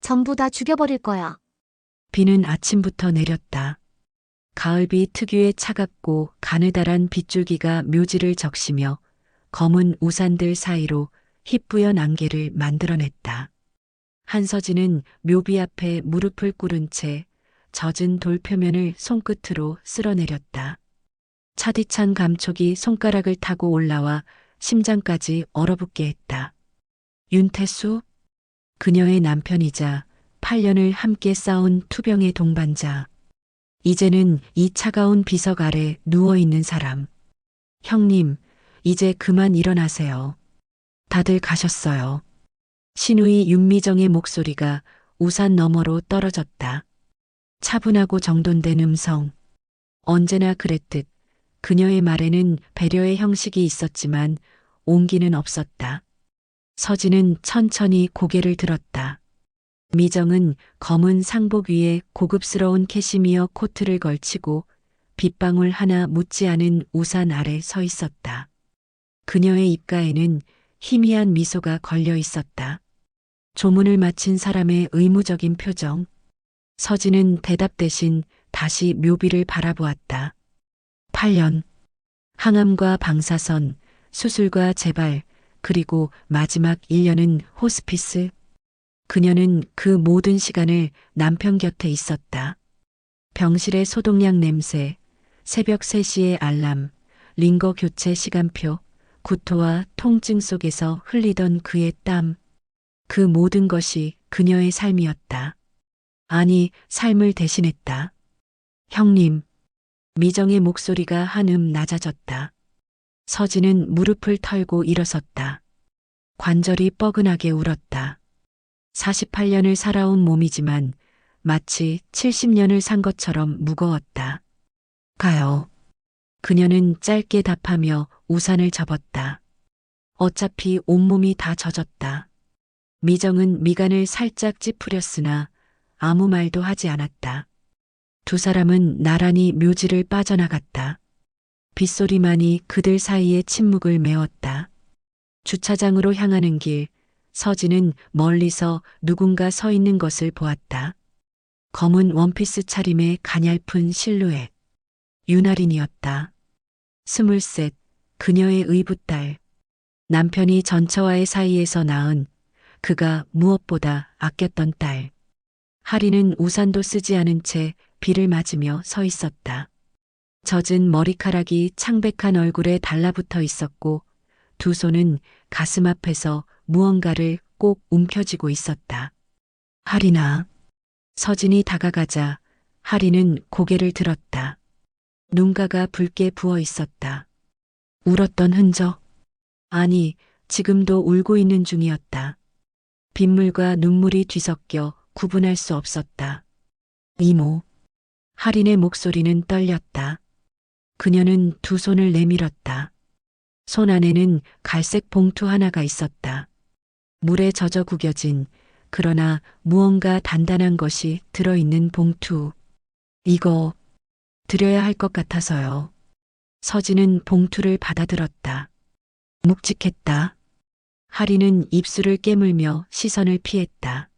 전부 다 죽여버릴 거야. 비는 아침부터 내렸다. 가을비 특유의 차갑고 가느다란 빗줄기가 묘지를 적시며 검은 우산들 사이로 희뿌연 안개를 만들어냈다. 한서진은 묘비 앞에 무릎을 꿇은 채 젖은 돌표면을 손끝으로 쓸어내렸다. 차디찬 감촉이 손가락을 타고 올라와 심장까지 얼어붙게 했다. 윤태수? 그녀의 남편이자 8년을 함께 싸운 투병의 동반자. 이제는 이 차가운 비석 아래 누워있는 사람. 형님, 이제 그만 일어나세요. 다들 가셨어요. 신우이 윤미정의 목소리가 우산 너머로 떨어졌다. 차분하고 정돈된 음성. 언제나 그랬듯 그녀의 말에는 배려의 형식이 있었지만 온기는 없었다. 서진은 천천히 고개를 들었다. 미정은 검은 상복 위에 고급스러운 캐시미어 코트를 걸치고 빗방울 하나 묻지 않은 우산 아래 서 있었다. 그녀의 입가에는 희미한 미소가 걸려 있었다. 조문을 마친 사람의 의무적인 표정. 서진은 대답 대신 다시 묘비를 바라보았다. 8년. 항암과 방사선, 수술과 재발, 그리고 마지막 1년은 호스피스. 그녀는 그 모든 시간을 남편 곁에 있었다. 병실의 소독약 냄새, 새벽 3시의 알람, 링거 교체 시간표, 구토와 통증 속에서 흘리던 그의 땀. 그 모든 것이 그녀의 삶이었다. 아니, 삶을 대신했다. 형님. 미정의 목소리가 한음 낮아졌다. 서진은 무릎을 털고 일어섰다. 관절이 뻐근하게 울었다. 48년을 살아온 몸이지만 마치 70년을 산 것처럼 무거웠다. 가요. 그녀는 짧게 답하며 우산을 접었다. 어차피 온몸이 다 젖었다. 미정은 미간을 살짝 찌푸렸으나 아무 말도 하지 않았다. 두 사람은 나란히 묘지를 빠져나갔다. 빗소리만이 그들 사이의 침묵을 메웠다. 주차장으로 향하는 길, 서진은 멀리서 누군가 서 있는 것을 보았다. 검은 원피스 차림의 가냘픈 실루엣. 윤아린이었다. 23, 그녀의 의붓딸. 남편이 전처와의 사이에서 낳은 그가 무엇보다 아꼈던 딸. 하리는 우산도 쓰지 않은 채 비를 맞으며 서 있었다. 젖은 머리카락이 창백한 얼굴에 달라붙어 있었고 두 손은 가슴 앞에서 무언가를 꼭 움켜쥐고 있었다. 하리나. 서진이 다가가자 하리는 고개를 들었다. 눈가가 붉게 부어 있었다. 울었던 흔적? 아니, 지금도 울고 있는 중이었다. 빗물과 눈물이 뒤섞여 구분할 수 없었다. 이모. 하린의 목소리는 떨렸다. 그녀는 두 손을 내밀었다. 손 안에는 갈색 봉투 하나가 있었다. 물에 젖어 구겨진 그러나 무언가 단단한 것이 들어있는 봉투. 이거 드려야 할 것 같아서요. 서진은 봉투를 받아들었다. 묵직했다. 하리는 입술을 깨물며 시선을 피했다.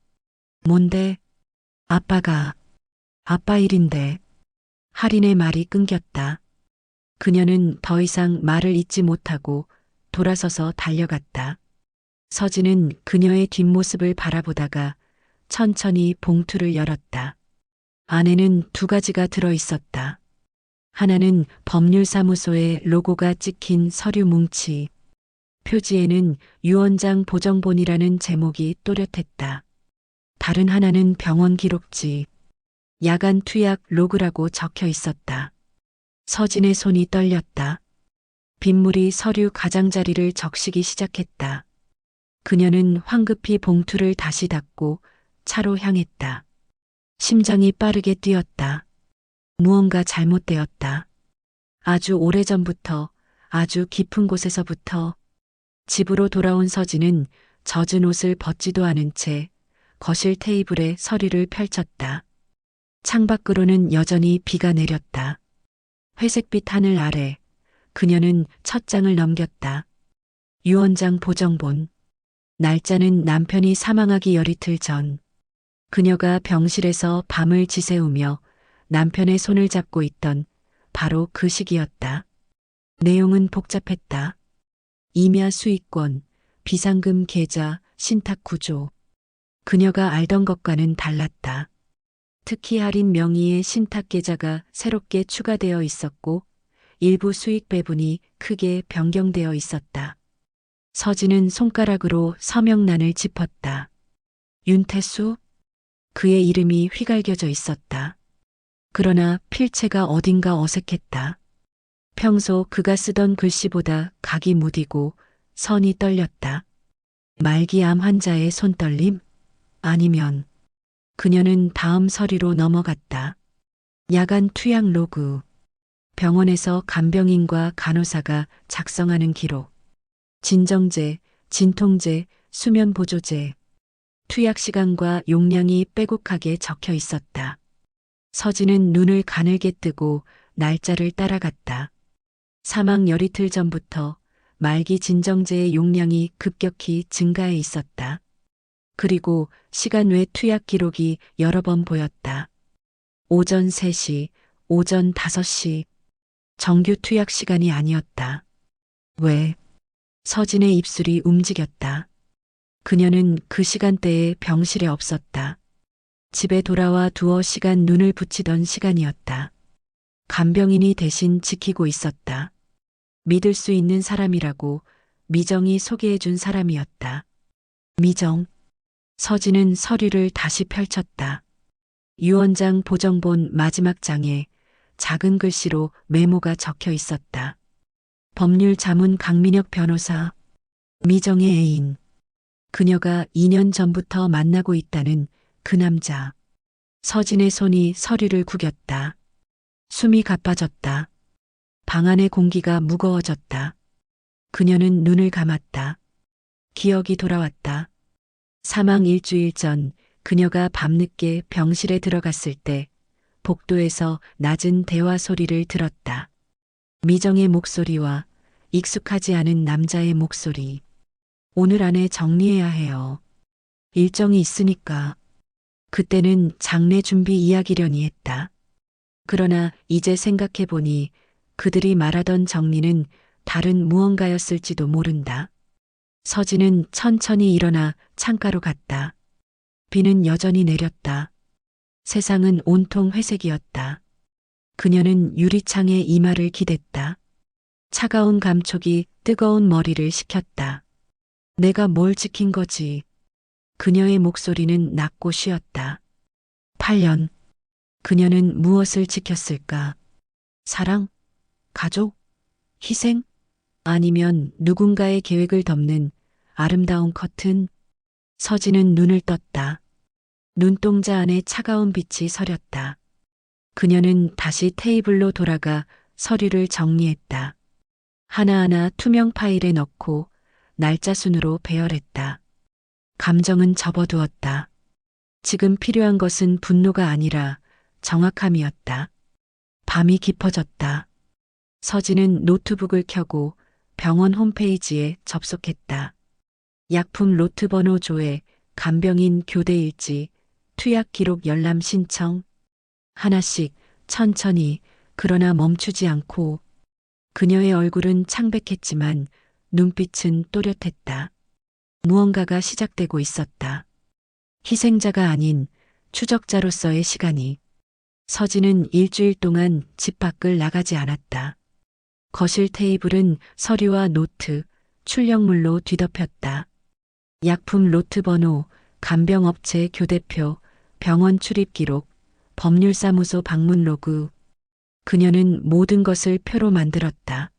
뭔데? 아빠 일인데. 하린의 말이 끊겼다. 그녀는 더 이상 말을 잇지 못하고 돌아서서 달려갔다. 서진은 그녀의 뒷모습을 바라보다가 천천히 봉투를 열었다. 안에는 두 가지가 들어 있었다. 하나는 법률사무소의 로고가 찍힌 서류 뭉치. 표지에는 유원장 보정본이라는 제목이 또렷했다. 다른 하나는 병원 기록지. 야간 투약 로그라고 적혀 있었다. 서진의 손이 떨렸다. 빗물이 서류 가장자리를 적시기 시작했다. 그녀는 황급히 봉투를 다시 닫고 차로 향했다. 심장이 빠르게 뛰었다. 무언가 잘못되었다. 아주 오래전부터, 아주 깊은 곳에서부터. 집으로 돌아온 서진은 젖은 옷을 벗지도 않은 채 거실 테이블에 서류를 펼쳤다. 창밖으로는 여전히 비가 내렸다. 회색빛 하늘 아래 그녀는 첫 장을 넘겼다. 유원장 보정본. 날짜는 남편이 사망하기 열이틀 전. 그녀가 병실에서 밤을 지새우며 남편의 손을 잡고 있던 바로 그 시기였다. 내용은 복잡했다. 임야 수익권, 비상금 계좌, 신탁 구조. 그녀가 알던 것과는 달랐다. 특히 할인 명의의 신탁 계좌가 새롭게 추가되어 있었고 일부 수익 배분이 크게 변경되어 있었다. 서진은 손가락으로 서명란을 짚었다. 윤태수? 그의 이름이 휘갈겨져 있었다. 그러나 필체가 어딘가 어색했다. 평소 그가 쓰던 글씨보다 각이 무디고 선이 떨렸다. 말기암 환자의 손떨림? 아니면 그녀는 다음 서리로 넘어갔다. 야간 투약 로그. 병원에서 간병인과 간호사가 작성하는 기록. 진정제, 진통제, 수면보조제. 투약 시간과 용량이 빼곡하게 적혀 있었다. 서진은 눈을 가늘게 뜨고 날짜를 따라갔다. 사망 열이틀 전부터 말기 진정제의 용량이 급격히 증가해 있었다. 그리고 시간 외 투약 기록이 여러 번 보였다. 오전 3시, 오전 5시. 정규 투약 시간이 아니었다. 왜? 서진의 입술이 움직였다. 그녀는 그 시간대에 병실에 없었다. 집에 돌아와 두어 시간 눈을 붙이던 시간이었다. 간병인이 대신 지키고 있었다. 믿을 수 있는 사람이라고 미정이 소개해준 사람이었다. 미정. 서진은 서류를 다시 펼쳤다. 유언장 보정본 마지막 장에 작은 글씨로 메모가 적혀 있었다. 법률 자문 강민혁 변호사. 미정의 애인. 그녀가 2년 전부터 만나고 있다는 그 남자. 서진의 손이 서류를 구겼다. 숨이 가빠졌다. 방 안의 공기가 무거워졌다. 그녀는 눈을 감았다. 기억이 돌아왔다. 사망 일주일 전 그녀가 밤늦게 병실에 들어갔을 때 복도에서 낮은 대화 소리를 들었다. 미정의 목소리와 익숙하지 않은 남자의 목소리. 오늘 안에 정리해야 해요. 일정이 있으니까. 그때는 장례 준비 이야기려니 했다. 그러나 이제 생각해보니 그들이 말하던 정리는 다른 무언가였을지도 모른다. 서진은 천천히 일어나 창가로 갔다. 비는 여전히 내렸다. 세상은 온통 회색이었다. 그녀는 유리창에 이마를 기댔다. 차가운 감촉이 뜨거운 머리를 식혔다. 내가 뭘 지킨 거지? 그녀의 목소리는 낮고 쉬었다. 8년. 그녀는 무엇을 지켰을까? 사랑? 가족? 희생? 아니면 누군가의 계획을 덮는 아름다운 커튼? 서진은 눈을 떴다. 눈동자 안에 차가운 빛이 서렸다. 그녀는 다시 테이블로 돌아가 서류를 정리했다. 하나하나 투명 파일에 넣고 날짜 순으로 배열했다. 감정은 접어두었다. 지금 필요한 것은 분노가 아니라 정확함이었다. 밤이 깊어졌다. 서진은 노트북을 켜고 병원 홈페이지에 접속했다. 약품 로트 번호 조회, 간병인 교대 일지, 투약 기록 열람 신청. 하나씩 천천히 그러나 멈추지 않고. 그녀의 얼굴은 창백했지만 눈빛은 또렷했다. 무언가가 시작되고 있었다. 희생자가 아닌 추적자로서의 시간이. 서진은 일주일 동안 집 밖을 나가지 않았다. 거실 테이블은 서류와 노트, 출력물로 뒤덮였다. 약품 로트 번호, 간병업체 교대표, 병원 출입 기록, 법률사무소 방문 로그. 그녀는 모든 것을 표로 만들었다.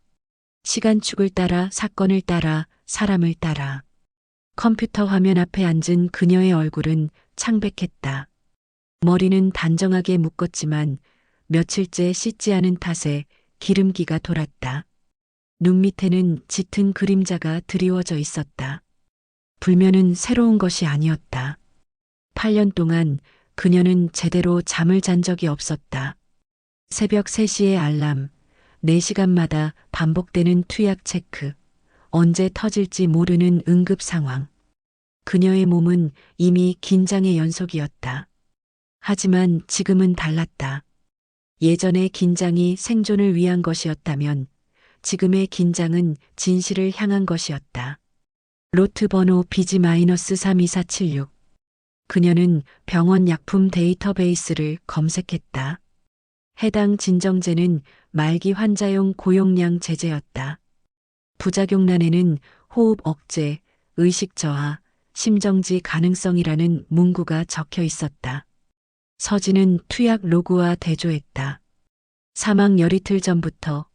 시간축을 따라, 사건을 따라, 사람을 따라. 컴퓨터 화면 앞에 앉은 그녀의 얼굴은 창백했다. 머리는 단정하게 묶었지만 며칠째 씻지 않은 탓에 기름기가 돌았다. 눈 밑에는 짙은 그림자가 드리워져 있었다. 불면은 새로운 것이 아니었다. 8년 동안 그녀는 제대로 잠을 잔 적이 없었다. 새벽 3시의 알람, 4시간마다 반복되는 투약 체크, 언제 터질지 모르는 응급 상황. 그녀의 몸은 이미 긴장의 연속이었다. 하지만 지금은 달랐다. 예전의 긴장이 생존을 위한 것이었다면 지금의 긴장은 진실을 향한 것이었다. 로트 번호 BG-32476. 그녀는 병원 약품 데이터베이스를 검색했다. 해당 진정제는 말기 환자용 고용량 제제였다. 부작용란에는 호흡 억제, 의식 저하, 심정지 가능성이라는 문구가 적혀 있었다. 서진은 투약 로그와 대조했다. 사망 열이틀 전부터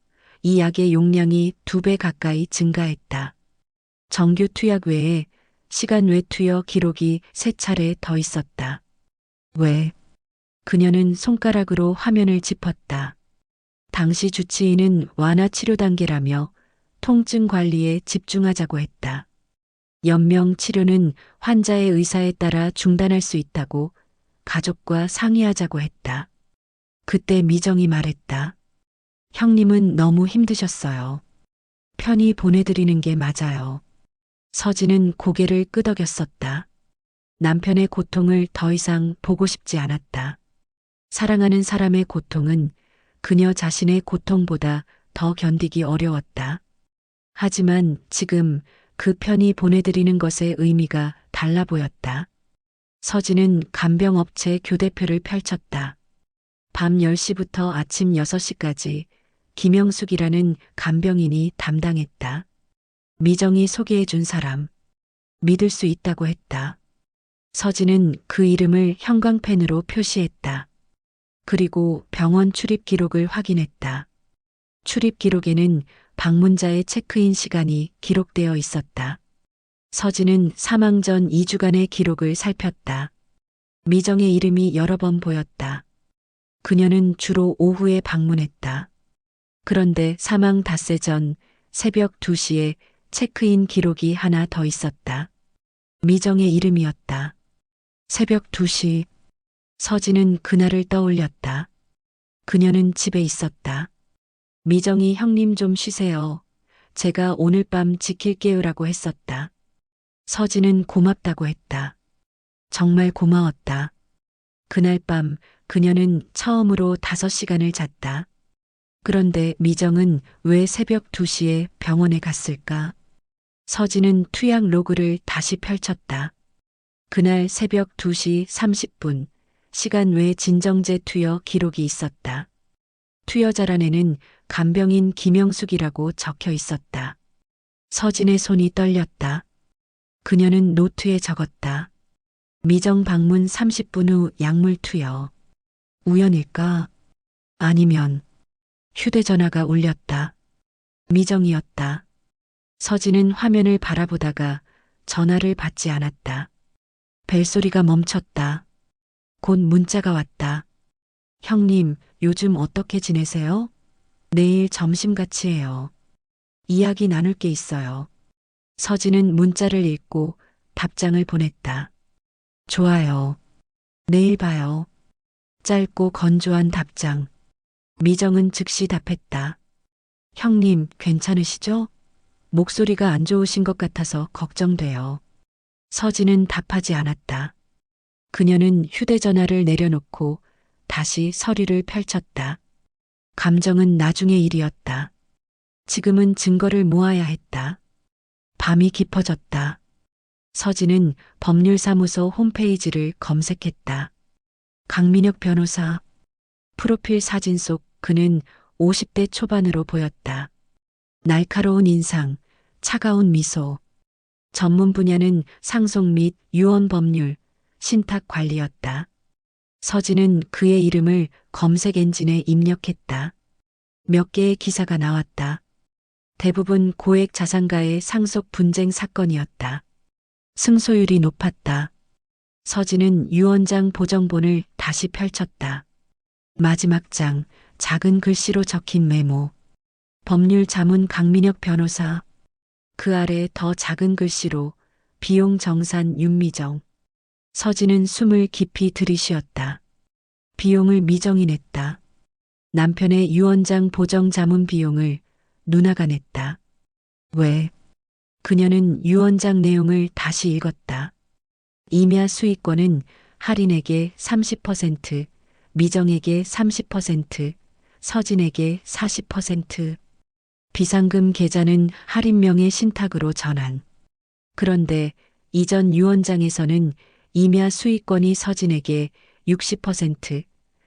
이 약의 용량이 2배 가까이 증가했다. 정규 투약 외에 시간 외 투여 기록이 3차례 더 있었다. 왜? 그녀는 손가락으로 화면을 짚었다. 당시 주치의는 완화 치료 단계라며 통증 관리에 집중하자고 했다. 연명 치료는 환자의 의사에 따라 중단할 수 있다고 가족과 상의하자고 했다. 그때 미정이 말했다. 형님은 너무 힘드셨어요. 편히 보내드리는 게 맞아요. 서진은 고개를 끄덕였었다. 남편의 고통을 더 이상 보고 싶지 않았다. 사랑하는 사람의 고통은 그녀 자신의 고통보다 더 견디기 어려웠다. 하지만 지금 그 편히 보내드리는 것의 의미가 달라 보였다. 서진은 간병업체 교대표를 펼쳤다. 밤 10시부터 아침 6시까지 김영숙이라는 간병인이 담당했다. 미정이 소개해준 사람, 믿을 수 있다고 했다. 서진은 그 이름을 형광펜으로 표시했다. 그리고 병원 출입 기록을 확인했다. 출입 기록에는 방문자의 체크인 시간이 기록되어 있었다. 서진은 사망 전 2주간의 기록을 살폈다. 미정의 이름이 여러 번 보였다. 그녀는 주로 오후에 방문했다. 그런데 사망 닷새 전 새벽 2시에 체크인 기록이 하나 더 있었다. 미정의 이름이었다. 새벽 2시. 서진은 그날을 떠올렸다. 그녀는 집에 있었다. 미정이 형님 좀 쉬세요. 제가 오늘 밤 지킬게요라고 했었다. 서진은 고맙다고 했다. 정말 고마웠다. 그날 밤 그녀는 처음으로 5시간을 잤다. 그런데 미정은 왜 새벽 2시에 병원에 갔을까? 서진은 투약 로그를 다시 펼쳤다. 그날 새벽 2시 30분, 시간 외 진정제 투여 기록이 있었다. 투여자란에는 간병인 김영숙이라고 적혀 있었다. 서진의 손이 떨렸다. 그녀는 노트에 적었다. 미정 방문 30분 후 약물 투여. 우연일까? 아니면 휴대전화가 울렸다. 미정이었다. 서진은 화면을 바라보다가 전화를 받지 않았다. 벨소리가 멈췄다. 곧 문자가 왔다. 형님, 요즘 어떻게 지내세요? 내일 점심같이 해요. 이야기 나눌 게 있어요. 서진은 문자를 읽고 답장을 보냈다. 좋아요. 내일 봐요. 짧고 건조한 답장. 미정은 즉시 답했다. 형님, 괜찮으시죠? 목소리가 안 좋으신 것 같아서 걱정돼요. 서진은 답하지 않았다. 그녀는 휴대전화를 내려놓고 다시 서류를 펼쳤다. 감정은 나중의 일이었다. 지금은 증거를 모아야 했다. 밤이 깊어졌다. 서진은 법률사무소 홈페이지를 검색했다. 강민혁 변호사. 프로필 사진 속 그는 50대 초반으로 보였다. 날카로운 인상, 차가운 미소. 전문 분야는 상속 및 유언 법률, 신탁 관리였다. 서진은 그의 이름을 검색 엔진에 입력했다. 몇 개의 기사가 나왔다. 대부분 고액 자산가의 상속 분쟁 사건이었다. 승소율이 높았다. 서진은 유언장 보정본을 다시 펼쳤다. 마지막 장, 작은 글씨로 적힌 메모. 법률 자문 강민혁 변호사. 그 아래 더 작은 글씨로 비용 정산 윤미정. 서진은 숨을 깊이 들이쉬었다. 비용을 미정이 냈다. 남편의 유언장 보정 자문 비용을 누나가 냈다. 왜? 그녀는 유언장 내용을 다시 읽었다. 임야 수익권은 할인에게 30%, 미정에게 30%, 서진에게 40%. 비상금 계좌는 할인명의 신탁으로 전환. 그런데 이전 유언장에서는 임야 수익권이 서진에게 60%,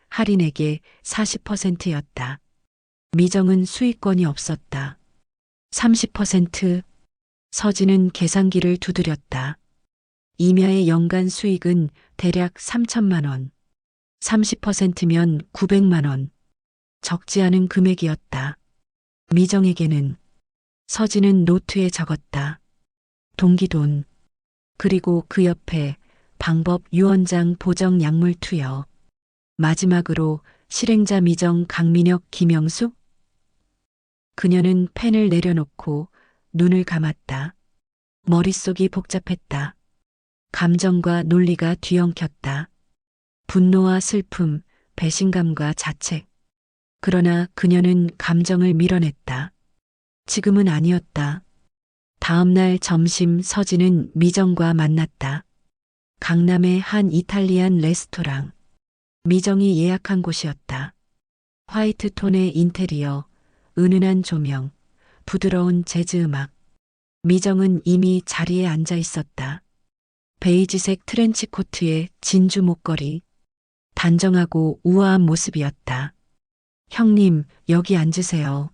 할인에게 40%였다. 미정은 수익권이 없었다. 30%. 서진은 계산기를 두드렸다. 임야의 연간 수익은 대략 3천만 원. 30%면 900만 원. 적지 않은 금액이었다. 미정에게는. 서진은 노트에 적었다. 동기돈. 그리고 그 옆에 방법 유언장 보정 약물 투여. 마지막으로 실행자 미정 강민혁 김영숙. 그녀는 펜을 내려놓고 눈을 감았다. 머릿속이 복잡했다. 감정과 논리가 뒤엉켰다. 분노와 슬픔, 배신감과 자책. 그러나 그녀는 감정을 밀어냈다. 지금은 아니었다. 다음 날 점심 서진은 미정과 만났다. 강남의 한 이탈리안 레스토랑. 미정이 예약한 곳이었다. 화이트 톤의 인테리어, 은은한 조명, 부드러운 재즈 음악. 미정은 이미 자리에 앉아 있었다. 베이지색 트렌치 코트에 진주 목걸이. 단정하고 우아한 모습이었다. 형님, 여기 앉으세요.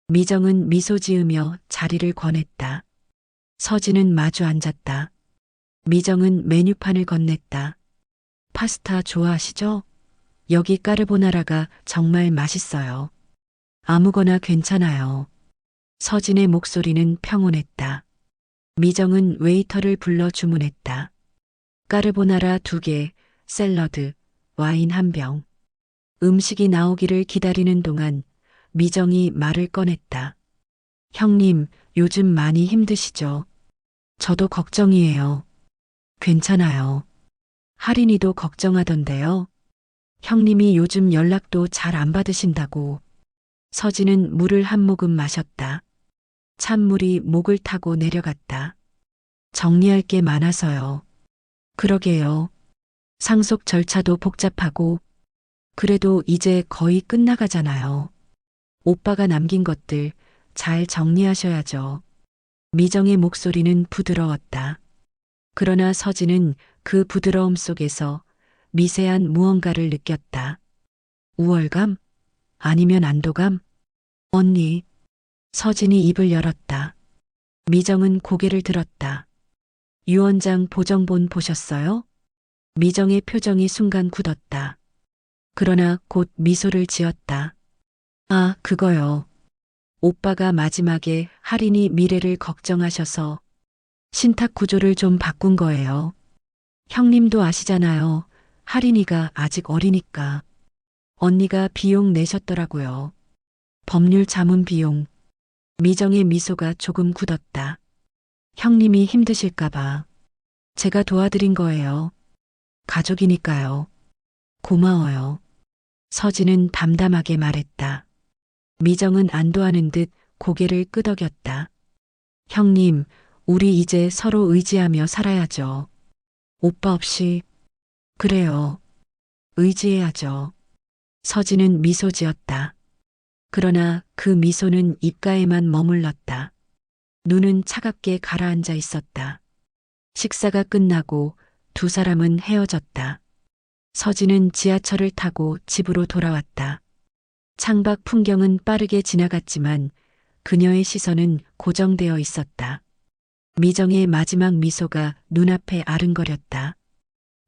미정은 미소 지으며 자리를 권했다. 서진은 마주 앉았다. 미정은 메뉴판을 건넸다. 파스타 좋아하시죠? 여기 까르보나라가 정말 맛있어요. 아무거나 괜찮아요. 서진의 목소리는 평온했다. 미정은 웨이터를 불러 주문했다. 까르보나라 2개, 샐러드, 와인 1병. 음식이 나오기를 기다리는 동안 미정이 말을 꺼냈다. 형님, 요즘 많이 힘드시죠? 저도 걱정이에요. 괜찮아요. 할인이도 걱정하던데요. 형님이 요즘 연락도 잘 안 받으신다고. 서진은 물을 한 모금 마셨다. 찬물이 목을 타고 내려갔다. 정리할 게 많아서요. 그러게요. 상속 절차도 복잡하고. 그래도 이제 거의 끝나가잖아요. 오빠가 남긴 것들 잘 정리하셔야죠. 미정의 목소리는 부드러웠다. 그러나 서진은 그 부드러움 속에서 미세한 무언가를 느꼈다. 우월감? 아니면 안도감? 언니. 서진이 입을 열었다. 미정은 고개를 들었다. 유언장 보정본 보셨어요? 미정의 표정이 순간 굳었다. 그러나 곧 미소를 지었다. 아, 그거요. 오빠가 마지막에 할인이 미래를 걱정하셔서 신탁 구조를 좀 바꾼 거예요. 형님도 아시잖아요. 할인이가 아직 어리니까. 언니가 비용 내셨더라고요. 법률 자문 비용. 미정의 미소가 조금 굳었다. 형님이 힘드실까봐. 제가 도와드린 거예요. 가족이니까요. 고마워요. 서진은 담담하게 말했다. 미정은 안도하는 듯 고개를 끄덕였다. 형님, 우리 이제 서로 의지하며 살아야죠. 오빠 없이. 그래요. 의지해야죠. 서진은 미소 지었다. 그러나 그 미소는 입가에만 머물렀다. 눈은 차갑게 가라앉아 있었다. 식사가 끝나고 두 사람은 헤어졌다. 서진은 지하철을 타고 집으로 돌아왔다. 창밖 풍경은 빠르게 지나갔지만 그녀의 시선은 고정되어 있었다. 미정의 마지막 미소가 눈앞에 아른거렸다.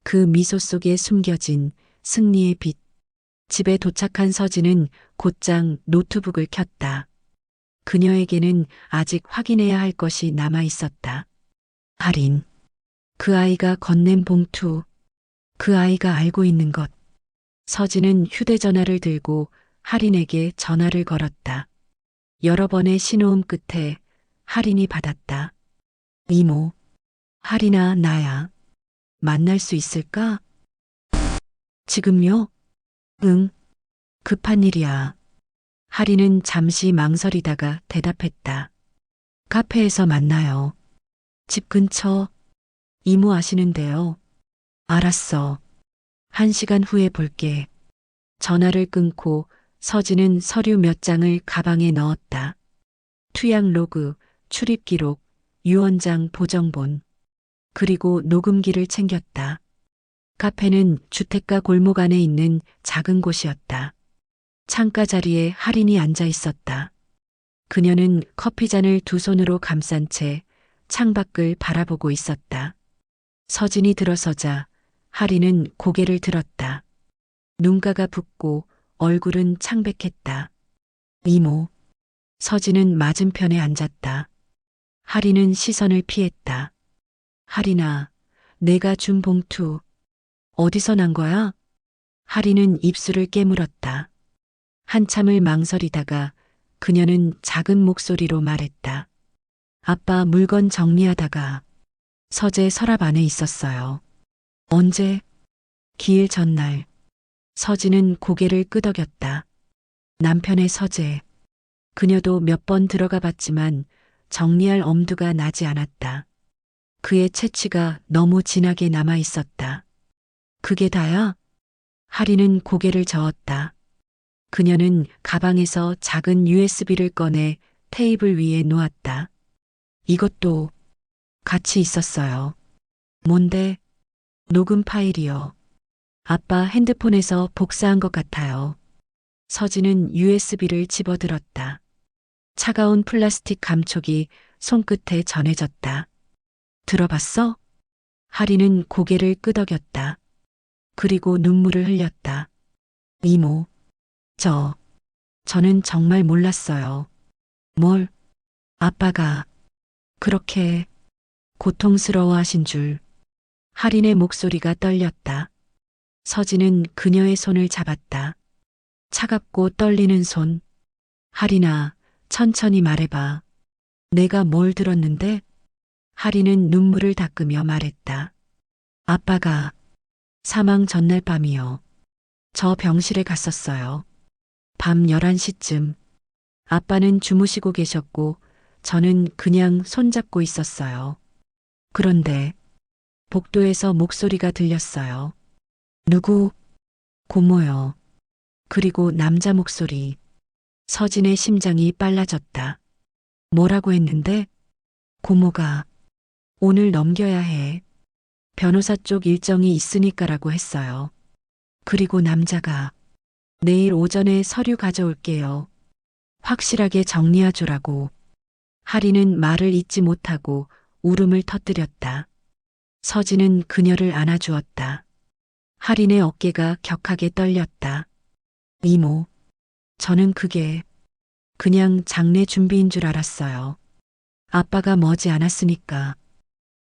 그 미소 속에 숨겨진 승리의 빛. 집에 도착한 서진은 곧장 노트북을 켰다. 그녀에게는 아직 확인해야 할 것이 남아 있었다. 할인. 그 아이가 건넨 봉투. 그 아이가 알고 있는 것. 서진은 휴대전화를 들고 할인에게 전화를 걸었다. 여러 번의 신호음 끝에 할인이 받았다. 이모. 할인아, 나야. 만날 수 있을까? 지금요? 응. 급한 일이야. 할인은 잠시 망설이다가 대답했다. 카페에서 만나요. 집 근처. 이모 아시는데요. 알았어. 1시간 후에 볼게. 전화를 끊고 서진은 서류 몇 장을 가방에 넣었다. 투약 로그, 출입 기록, 유언장 보정본, 그리고 녹음기를 챙겼다. 카페는 주택가 골목 안에 있는 작은 곳이었다. 창가 자리에 할인이 앉아 있었다. 그녀는 커피잔을 두 손으로 감싼 채 창밖을 바라보고 있었다. 서진이 들어서자 할인은 고개를 들었다. 눈가가 붓고 얼굴은 창백했다. 이모. 서진은 맞은편에 앉았다. 할인은 시선을 피했다. 할인아, 내가 준 봉투 어디서 난 거야? 할인은 입술을 깨물었다. 한참을 망설이다가 그녀는 작은 목소리로 말했다. 아빠 물건 정리하다가 서재 서랍 안에 있었어요. 언제? 기일 전날. 서진은 고개를 끄덕였다. 남편의 서재. 그녀도 몇 번 들어가 봤지만 정리할 엄두가 나지 않았다. 그의 채취가 너무 진하게 남아 있었다. 그게 다야? 할인은 고개를 저었다. 그녀는 가방에서 작은 USB를 꺼내 테이블 위에 놓았다. 이것도 같이 있었어요. 뭔데? 녹음 파일이요. 아빠 핸드폰에서 복사한 것 같아요. 서진은 USB를 집어들었다. 차가운 플라스틱 감촉이 손끝에 전해졌다. 들어봤어? 할인은 고개를 끄덕였다. 그리고 눈물을 흘렸다. 이모, 저는 정말 몰랐어요. 뭘? 아빠가 그렇게 고통스러워하신 줄. 할인의 목소리가 떨렸다. 서진은 그녀의 손을 잡았다. 차갑고 떨리는 손. 할인아, 천천히 말해봐. 내가 뭘 들었는데? 할인은 눈물을 닦으며 말했다. 아빠가 사망 전날 밤이요. 저 병실에 갔었어요. 밤 11시쯤. 아빠는 주무시고 계셨고 저는 그냥 손잡고 있었어요. 그런데 복도에서 목소리가 들렸어요. 누구? 고모요. 그리고 남자 목소리. 서진의 심장이 빨라졌다. 뭐라고 했는데? 고모가 오늘 넘겨야 해. 변호사 쪽 일정이 있으니까라고 했어요. 그리고 남자가 내일 오전에 서류 가져올게요. 확실하게 정리해주라고. 할인은 말을 잇지 못하고 울음을 터뜨렸다. 서진은 그녀를 안아주었다. 할인의 어깨가 격하게 떨렸다. 이모, 저는 그게 그냥 장례 준비인 줄 알았어요. 아빠가 머지 않았으니까.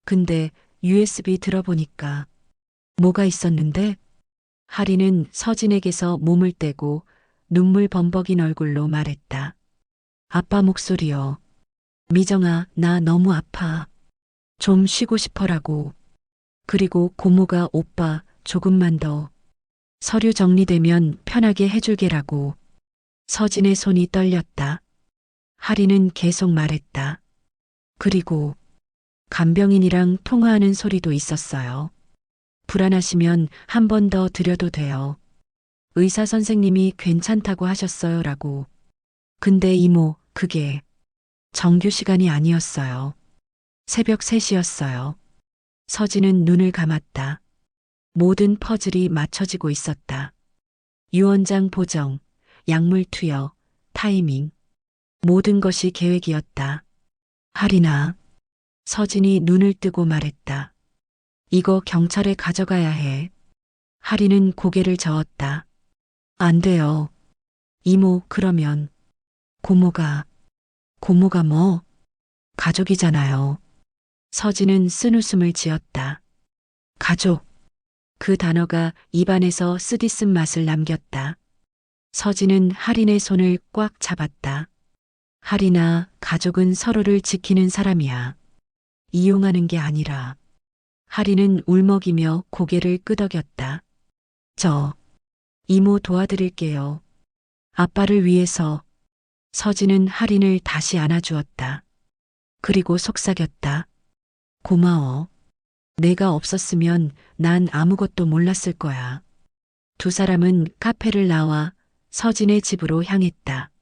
근데 USB 들어보니까 뭐가 있었는데? 할인은 서진에게서 몸을 떼고 눈물 범벅인 얼굴로 말했다. 아빠 목소리요. 미정아, 나 너무 아파. 좀 쉬고 싶어라고. 그리고 고모가 오빠 조금만 더. 서류 정리되면 편하게 해줄게라고. 서진의 손이 떨렸다. 할인은 계속 말했다. 그리고 간병인이랑 통화하는 소리도 있었어요. 불안하시면 한 번 더 드려도 돼요. 의사 선생님이 괜찮다고 하셨어요라고. 근데 이모, 그게 정규 시간이 아니었어요. 새벽 3시였어요. 서진은 눈을 감았다. 모든 퍼즐이 맞춰지고 있었다. 유언장 보정, 약물 투여, 타이밍. 모든 것이 계획이었다. 할인아. 서진이 눈을 뜨고 말했다. 이거 경찰에 가져가야 해. 할인은 고개를 저었다. 안 돼요. 이모, 그러면 고모가 뭐? 가족이잖아요. 서진은 쓴웃음을 지었다. 가족. 그 단어가 입안에서 쓰디쓴 맛을 남겼다. 서진은 할인의 손을 꽉 잡았다. 할인아, 가족은 서로를 지키는 사람이야. 이용하는 게 아니라. 할인은 울먹이며 고개를 끄덕였다. 이모 도와드릴게요. 아빠를 위해서. 서진은 할인을 다시 안아주었다. 그리고 속삭였다. 고마워. 내가 없었으면 난 아무것도 몰랐을 거야. 두 사람은 카페를 나와 서진의 집으로 향했다.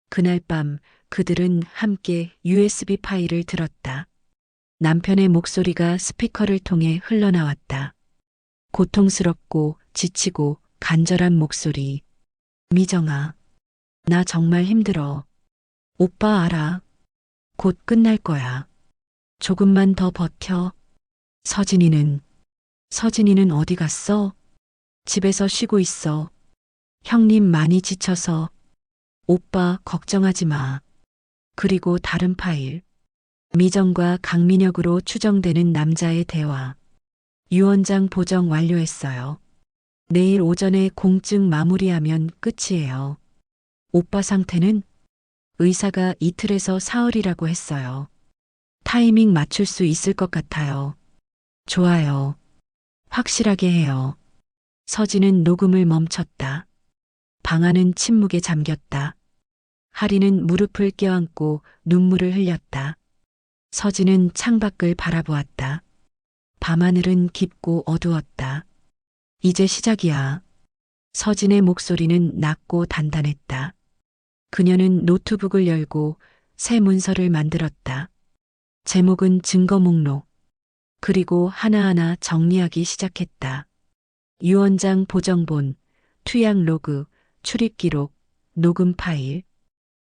그날 밤 그들은 함께 USB 파일을 들었다. 남편의 목소리가 스피커를 통해 흘러나왔다. 고통스럽고 지치고 간절한 목소리. 미정아, 나 정말 힘들어. 오빠 알아. 곧 끝날 거야. 조금만 더 버텨. 서진이는 어디 갔어? 집에서 쉬고 있어. 형님 많이 지쳐서. 오빠 걱정하지 마. 그리고 다른 파일. 미정과 강민혁으로 추정되는 남자의 대화. 유 원장 보정 완료했어요. 내일 오전에 공증 마무리하면 끝이에요. 오빠 상태는? 의사가 이틀에서 사흘이라고 했어요. 타이밍 맞출 수 있을 것 같아요. 좋아요. 확실하게 해요. 서진은 녹음을 멈췄다. 방 안은 침묵에 잠겼다. 하리는 무릎을 껴안고 눈물을 흘렸다. 서진은 창밖을 바라보았다. 밤하늘은 깊고 어두웠다. 이제 시작이야. 서진의 목소리는 낮고 단단했다. 그녀는 노트북을 열고 새 문서를 만들었다. 제목은 증거 목록. 그리고 하나하나 정리하기 시작했다. 유 원장 보정본, 투약 로그, 출입 기록, 녹음 파일.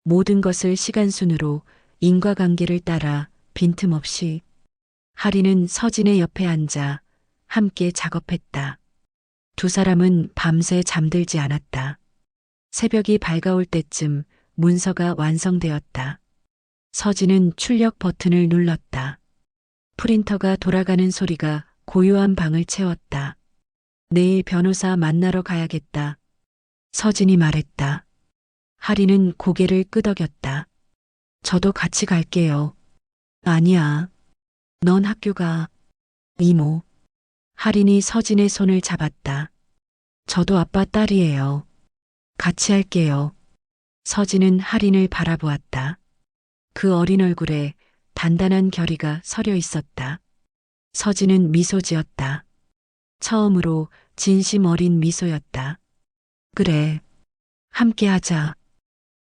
모든 것을 시간순으로 인과관계를 따라 빈틈없이. 하리는 서진의 옆에 앉아 함께 작업했다. 두 사람은 밤새 잠들지 않았다. 새벽이 밝아올 때쯤 문서가 완성되었다. 서진은 출력 버튼을 눌렀다. 프린터가 돌아가는 소리가 고요한 방을 채웠다. 내일 변호사 만나러 가야겠다. 서진이 말했다. 하리는 고개를 끄덕였다. 저도 같이 갈게요. 아니야. 넌 학교 가. 이모. 하린이 서진의 손을 잡았다. 저도 아빠 딸이에요. 같이 할게요. 서진은 하린을 바라보았다. 그 어린 얼굴에 단단한 결의가 서려 있었다. 서진은 미소 지었다. 처음으로 진심 어린 미소였다. 그래. 함께 하자.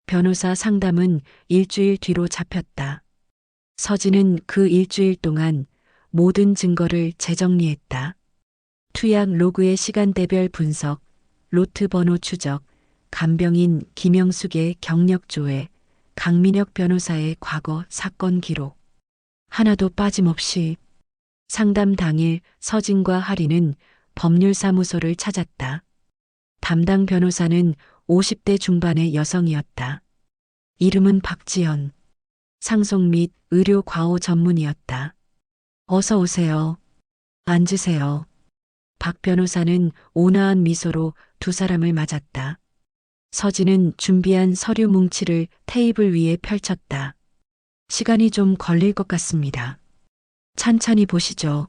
변호사 상담은 일주일 뒤로 잡혔다. 서진은 그 일주일 동안 모든 증거를 재정리했다. 투약 로그의 시간대별 분석, 로트 번호 추적, 간병인 김영숙의 경력 조회, 강민혁 변호사의 과거 사건 기록. 하나도 빠짐없이. 상담 당일 서진과 하리는 법률사무소를 찾았다. 담당 변호사는 50대 중반의 여성이었다. 이름은 박지연. 상속 및 의료 과호 전문이었다. 어서 오세요. 앉으세요. 박 변호사는 온화한 미소로 두 사람을 맞았다. 서진은 준비한 서류 뭉치를 테이블 위에 펼쳤다. 시간이 좀 걸릴 것 같습니다. 찬찬히 보시죠.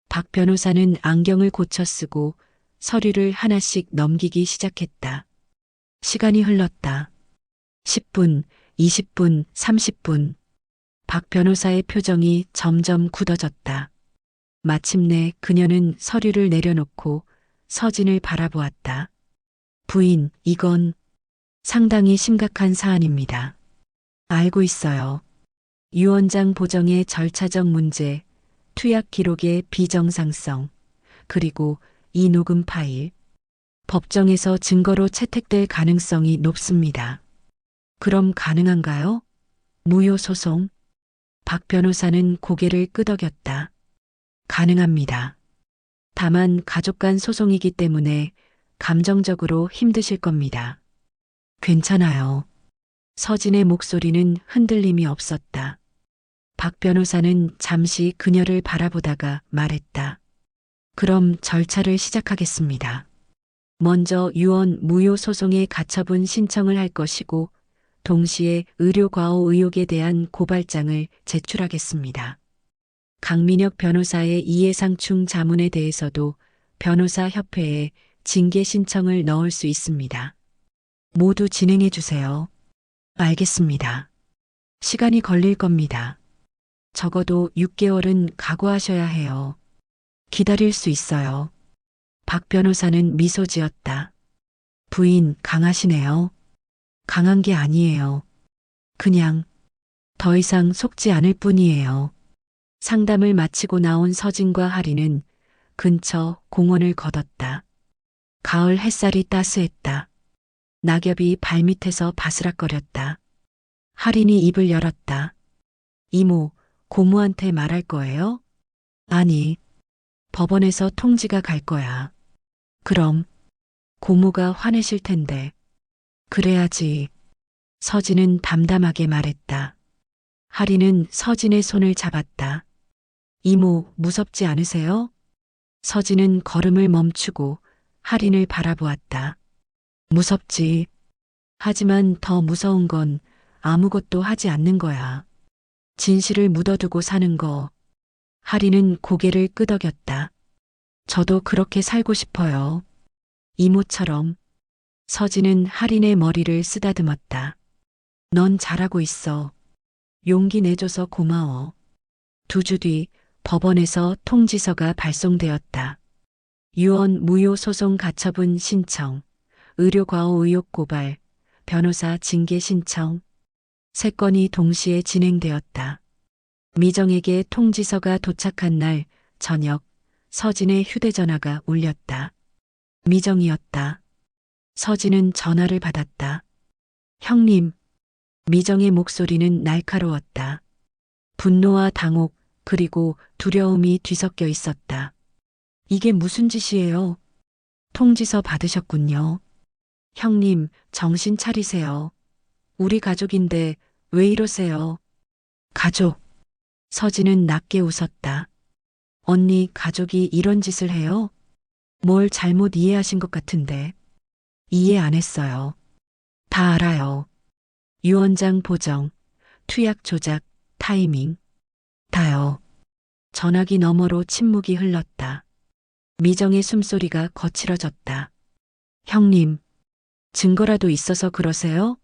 박 변호사는 안경을 고쳐 쓰고 서류를 하나씩 넘기기 시작했다. 시간이 흘렀다. 10분, 20분, 30분. 박 변호사의 표정이 점점 굳어졌다. 마침내 그녀는 서류를 내려놓고 서진을 바라보았다. 부인, 이건 상당히 심각한 사안입니다. 알고 있어요. 유 원장 보정의 절차적 문제, 투약 기록의 비정상성, 그리고 이 녹음 파일. 법정에서 증거로 채택될 가능성이 높습니다. 그럼 가능한가요? 무효 소송? 박 변호사는 고개를 끄덕였다. 가능합니다. 다만 가족 간 소송이기 때문에 감정적으로 힘드실 겁니다. 괜찮아요. 서진의 목소리는 흔들림이 없었다. 박 변호사는 잠시 그녀를 바라보다가 말했다. 그럼 절차를 시작하겠습니다. 먼저 유언 무효 소송의 가처분 신청을 할 것이고 동시에 의료과오 의혹에 대한 고발장을 제출하겠습니다. 강민혁 변호사의 이해상충 자문에 대해서도 변호사협회에 징계 신청을 넣을 수 있습니다. 모두 진행해 주세요. 알겠습니다. 시간이 걸릴 겁니다. 적어도 6개월은 각오하셔야 해요. 기다릴 수 있어요. 박 변호사는 미소 지었다. 부인 강하시네요. 강한 게 아니에요. 그냥 더 이상 속지 않을 뿐이에요. 상담을 마치고 나온 서진과 하리는 근처 공원을 걷었다. 가을 햇살이 따스했다. 낙엽이 발밑에서 바스락거렸다. 하린이 입을 열었다. 이모, 고모한테 말할 거예요? 아니, 법원에서 통지가 갈 거야. 그럼 고모가 화내실 텐데. 그래야지. 서진은 담담하게 말했다. 하리는 서진의 손을 잡았다. 이모, 무섭지 않으세요? 서진은 걸음을 멈추고 하린을 바라보았다. 무섭지. 하지만 더 무서운 건 아무것도 하지 않는 거야. 진실을 묻어두고 사는 거. 하리는 고개를 끄덕였다. 저도 그렇게 살고 싶어요. 이모처럼. 서진은 하린의 머리를 쓰다듬었다. 넌 잘하고 있어. 용기 내줘서 고마워. 2주 뒤 법원에서 통지서가 발송되었다. 유언 무효 소송 가처분 신청, 의료과오 의혹 고발, 변호사 징계 신청. 3건이 동시에 진행되었다. 미정에게 통지서가 도착한 날 저녁 서진의 휴대전화가 울렸다. 미정이었다. 서진은 전화를 받았다. 형님. 미정의 목소리는 날카로웠다. 분노와 당혹 그리고 두려움이 뒤섞여 있었다. 이게 무슨 짓이에요? 통지서 받으셨군요. 형님, 정신 차리세요. 우리 가족인데 왜 이러세요? 가족. 서진은 낮게 웃었다. 언니 가족이 이런 짓을 해요? 뭘 잘못 이해하신 것 같은데. 이해 안 했어요. 다 알아요. 유언장 보정, 투약 조작, 타이밍. 다요. 전화기 너머로 침묵이 흘렀다. 미정의 숨소리가 거칠어졌다. 형님, 증거라도 있어서 그러세요?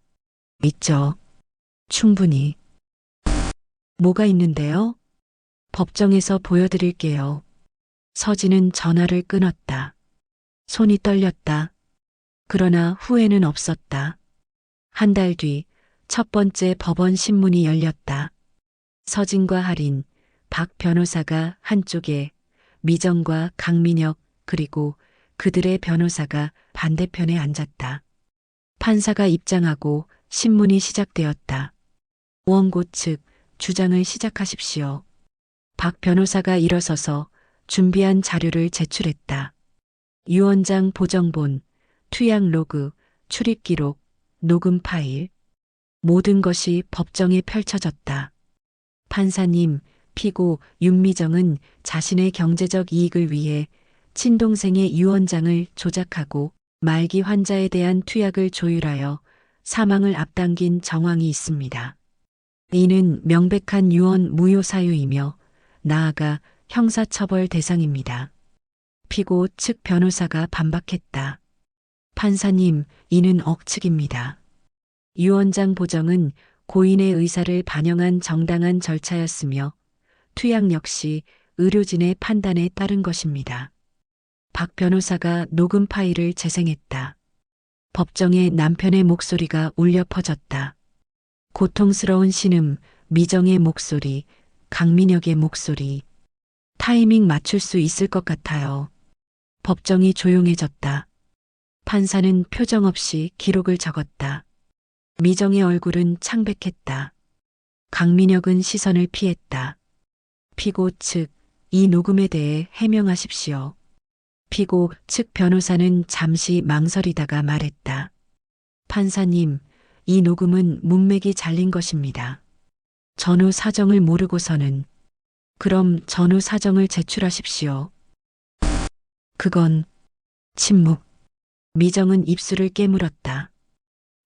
있죠. 충분히. 뭐가 있는데요? 법정에서 보여드릴게요. 서진은 전화를 끊었다. 손이 떨렸다. 그러나 후회는 없었다. 1달 뒤 첫 번째 법원 신문이 열렸다. 서진과 하린, 박 변호사가 한쪽에, 미정과 강민혁 그리고 그들의 변호사가 반대편에 앉았다. 판사가 입장하고 신문이 시작되었다. 원고 측 주장을 시작하십시오. 박 변호사가 일어서서 준비한 자료를 제출했다. 유언장 보정본, 투약 로그, 출입 기록, 녹음 파일. 모든 것이 법정에 펼쳐졌다. 판사님, 피고 윤미정은 자신의 경제적 이익을 위해 친동생의 유언장을 조작하고 말기 환자에 대한 투약을 조율하여 사망을 앞당긴 정황이 있습니다. 이는 명백한 유언 무효 사유이며 나아가 형사처벌 대상입니다. 피고 측 변호사가 반박했다. 판사님, 이는 억측입니다. 유언장 보정은 고인의 의사를 반영한 정당한 절차였으며 투약 역시 의료진의 판단에 따른 것입니다. 박 변호사가 녹음 파일을 재생했다. 법정에 남편의 목소리가 울려 퍼졌다. 고통스러운 신음, 미정의 목소리, 강민혁의 목소리. 타이밍 맞출 수 있을 것 같아요. 법정이 조용해졌다. 판사는 표정 없이 기록을 적었다. 미정의 얼굴은 창백했다. 강민혁은 시선을 피했다. 피고 측, 이 녹음에 대해 해명하십시오. 피고 측 변호사는 잠시 망설이다가 말했다. 판사님, 이 녹음은 문맥이 잘린 것입니다. 전후 사정을 모르고서는. 그럼 전후 사정을 제출하십시오. 그건 침묵. 미정은 입술을 깨물었다.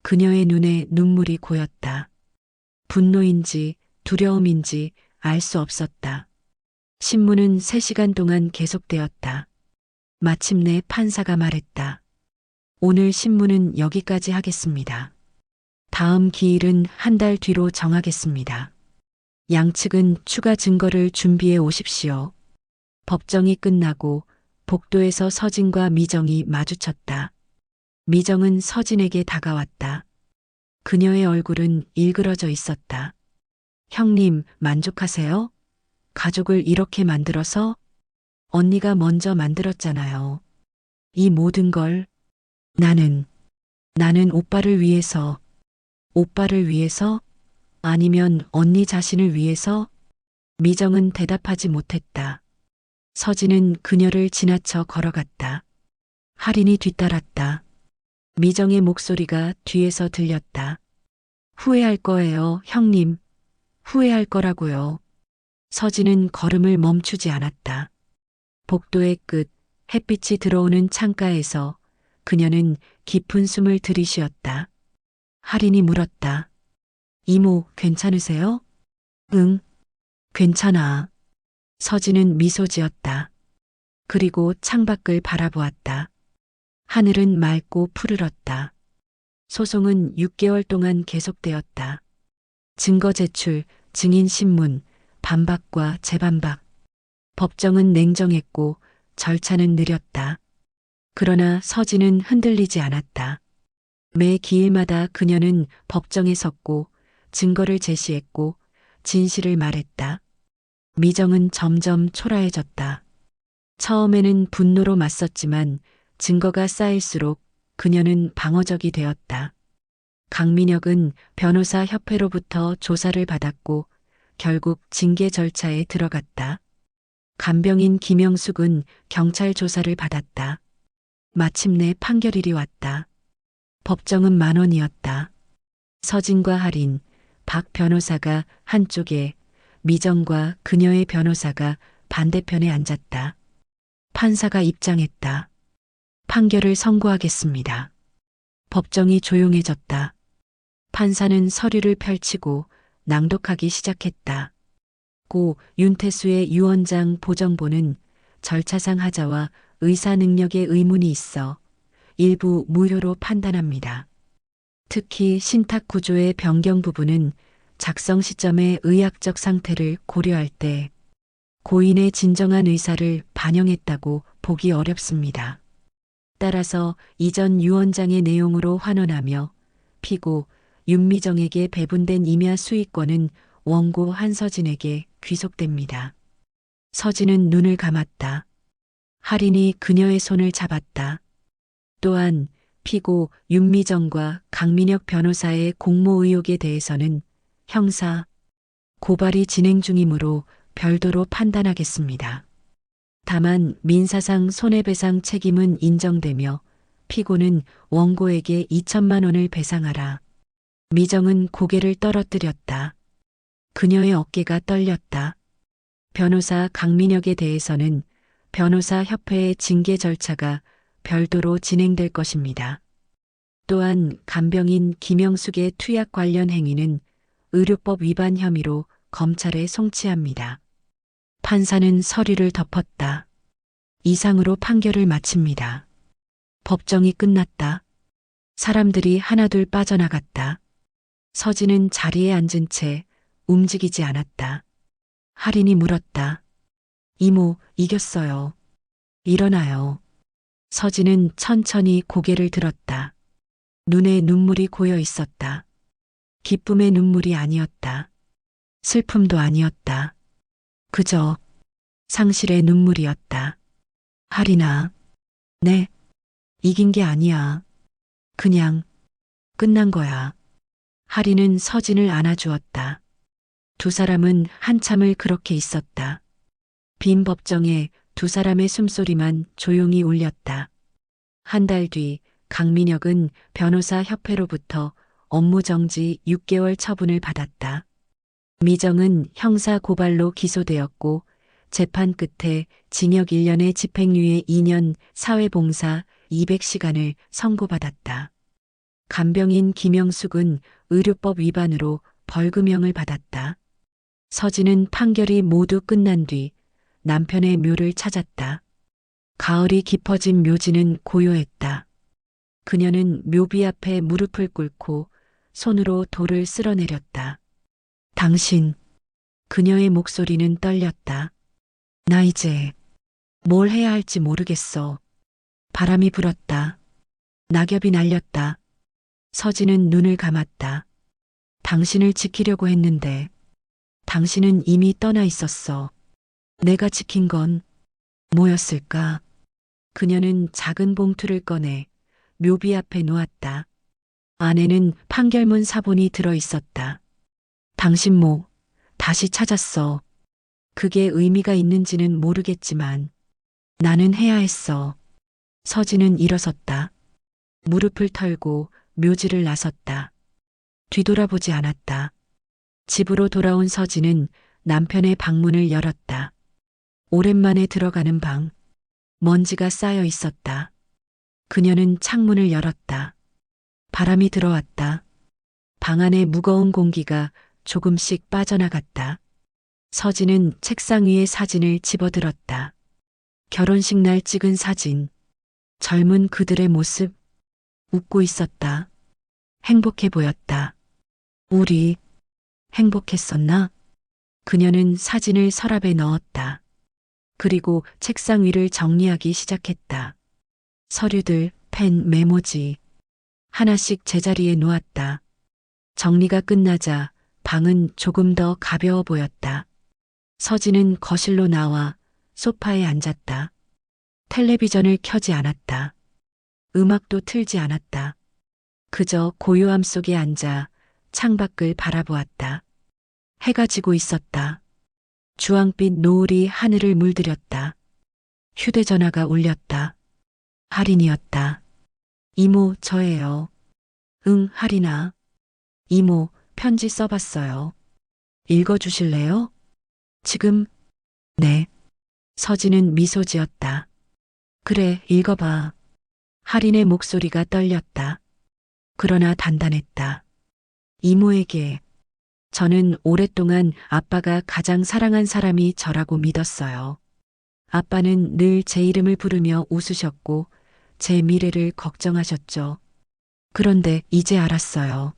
그녀의 눈에 눈물이 고였다. 분노인지 두려움인지 알 수 없었다. 신문은 3시간 동안 계속되었다. 마침내 판사가 말했다. 오늘 신문은 여기까지 하겠습니다. 다음 기일은 1달 뒤로 정하겠습니다. 양측은 추가 증거를 준비해 오십시오. 법정이 끝나고 복도에서 서진과 미정이 마주쳤다. 미정은 서진에게 다가왔다. 그녀의 얼굴은 일그러져 있었다. 형님, 만족하세요? 가족을 이렇게 만들어서? 언니가 먼저 만들었잖아요. 이 모든 걸 나는 오빠를 위해서, 오빠를 위해서? 아니면 언니 자신을 위해서? 미정은 대답하지 못했다. 서진은 그녀를 지나쳐 걸어갔다. 할인이 뒤따랐다. 미정의 목소리가 뒤에서 들렸다. 후회할 거예요, 형님. 후회할 거라고요. 서진은 걸음을 멈추지 않았다. 복도의 끝, 햇빛이 들어오는 창가에서 그녀는 깊은 숨을 들이쉬었다. 할인이 물었다. 이모, 괜찮으세요? 응, 괜찮아. 서진은 미소 지었다. 그리고 창밖을 바라보았다. 하늘은 맑고 푸르렀다. 소송은 6개월 동안 계속되었다. 증거 제출, 증인 신문, 반박과 재반박. 법정은 냉정했고 절차는 느렸다. 그러나 서진은 흔들리지 않았다. 매 기일마다 그녀는 법정에 섰고 증거를 제시했고 진실을 말했다. 미정은 점점 초라해졌다. 처음에는 분노로 맞섰지만 증거가 쌓일수록 그녀는 방어적이 되었다. 강민혁은 변호사 협회로부터 조사를 받았고 결국 징계 절차에 들어갔다. 간병인 김영숙은 경찰 조사를 받았다. 마침내 판결일이 왔다. 법정은 만원이었다. 서진과 할인, 박 변호사가 한쪽에, 미정과 그녀의 변호사가 반대편에 앉았다. 판사가 입장했다. 판결을 선고하겠습니다. 법정이 조용해졌다. 판사는 서류를 펼치고 낭독하기 시작했다. 고 윤태수의 유언장 보정본은 절차상 하자와 의사 능력에 의문이 있어 일부 무효로 판단합니다. 특히 신탁 구조의 변경 부분은 작성 시점의 의학적 상태를 고려할 때 고인의 진정한 의사를 반영했다고 보기 어렵습니다. 따라서 이전 유언장의 내용으로 환원하며 피고 윤미정에게 배분된 임야 수익권은 원고 한서진에게 귀속됩니다. 서진은 눈을 감았다. 할인이 그녀의 손을 잡았다. 또한 피고 윤미정과 강민혁 변호사의 공모 의혹에 대해서는 형사 고발이 진행 중이므로 별도로 판단하겠습니다. 다만 민사상 손해배상 책임은 인정되며 피고는 원고에게 2천만 원을 배상하라. 미정은 고개를 떨어뜨렸다. 그녀의 어깨가 떨렸다. 변호사 강민혁에 대해서는 변호사 협회의 징계 절차가 별도로 진행될 것입니다. 또한 간병인 김영숙의 투약 관련 행위는 의료법 위반 혐의로 검찰에 송치합니다. 판사는 서류를 덮었다. 이상으로 판결을 마칩니다. 법정이 끝났다. 사람들이 하나둘 빠져나갔다. 서진은 자리에 앉은 채 움직이지 않았다. 할인이 물었다. 이모, 이겼어요. 일어나요. 서진은 천천히 고개를 들었다. 눈에 눈물이 고여 있었다. 기쁨의 눈물이 아니었다. 슬픔도 아니었다. 그저 상실의 눈물이었다. 할인아, 네, 이긴 게 아니야. 그냥 끝난 거야. 할인은 서진을 안아주었다. 두 사람은 한참을 그렇게 있었다. 빈 법정에 두 사람의 숨소리만 조용히 울렸다. 한 달 뒤 강민혁은 변호사 협회로부터 업무정지 6개월 처분을 받았다. 미정은 형사 고발로 기소되었고 재판 끝에 징역 1년에 집행유예 2년 사회봉사 200시간을 선고받았다. 간병인 김영숙은 의료법 위반으로 벌금형을 받았다. 서진은 판결이 모두 끝난 뒤 남편의 묘를 찾았다. 가을이 깊어진 묘지는 고요했다. 그녀는 묘비 앞에 무릎을 꿇고 손으로 돌을 쓸어내렸다. 당신, 그녀의 목소리는 떨렸다. 나 이제 뭘 해야 할지 모르겠어. 바람이 불었다. 낙엽이 날렸다. 서진은 눈을 감았다. 당신을 지키려고 했는데 당신은 이미 떠나 있었어. 내가 지킨 건 뭐였을까? 그녀는 작은 봉투를 꺼내 묘비 앞에 놓았다. 안에는 판결문 사본이 들어 있었다. 당신 목 다시 찾았어. 그게 의미가 있는지는 모르겠지만 나는 해야 했어. 서진은 일어섰다. 무릎을 털고 묘지를 나섰다. 뒤돌아보지 않았다. 집으로 돌아온 서진은 남편의 방문을 열었다. 오랜만에 들어가는 방. 먼지가 쌓여 있었다. 그녀는 창문을 열었다. 바람이 들어왔다. 방 안에 무거운 공기가 조금씩 빠져나갔다. 서진은 책상 위에 사진을 집어들었다. 결혼식 날 찍은 사진. 젊은 그들의 모습. 웃고 있었다. 행복해 보였다. 우리 행복했었나? 그녀는 사진을 서랍에 넣었다. 그리고 책상 위를 정리하기 시작했다. 서류들, 펜, 메모지. 하나씩 제자리에 놓았다. 정리가 끝나자 방은 조금 더 가벼워 보였다. 서진은 거실로 나와 소파에 앉았다. 텔레비전을 켜지 않았다. 음악도 틀지 않았다. 그저 고요함 속에 앉아 창밖을 바라보았다. 해가 지고 있었다. 주황빛 노을이 하늘을 물들였다. 휴대전화가 울렸다. 할인이었다. 이모, 저예요. 응, 할인아. 이모, 편지 써봤어요. 읽어주실래요? 지금? 네. 서진은 미소 지었다. 그래, 읽어봐. 할인의 목소리가 떨렸다. 그러나 단단했다. 이모에게. 저는 오랫동안 아빠가 가장 사랑한 사람이 저라고 믿었어요. 아빠는 늘 제 이름을 부르며 웃으셨고 제 미래를 걱정하셨죠. 그런데 이제 알았어요.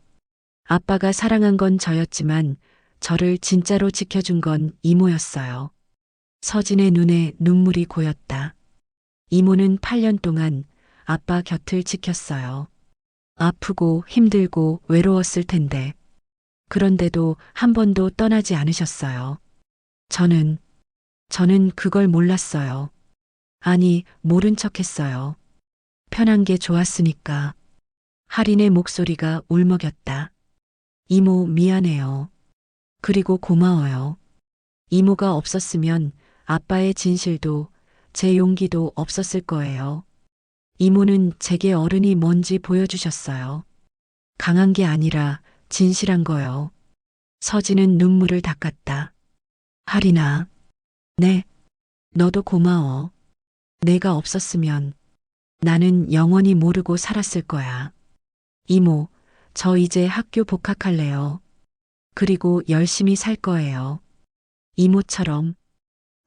아빠가 사랑한 건 저였지만 저를 진짜로 지켜준 건 이모였어요. 서진의 눈에 눈물이 고였다. 이모는 8년 동안 아빠 곁을 지켰어요. 아프고 힘들고 외로웠을 텐데. 그런데도 한 번도 떠나지 않으셨어요. 저는 그걸 몰랐어요. 아니, 모른 척 했어요. 편한 게 좋았으니까. 할인의 목소리가 울먹였다. 이모, 미안해요. 그리고 고마워요. 이모가 없었으면 아빠의 진실도 제 용기도 없었을 거예요. 이모는 제게 어른이 뭔지 보여주셨어요. 강한 게 아니라 진실한 거요. 서진은 눈물을 닦았다. 할인아. 네. 너도 고마워. 내가 없었으면 나는 영원히 모르고 살았을 거야. 이모, 저 이제 학교 복학할래요. 그리고 열심히 살 거예요. 이모처럼.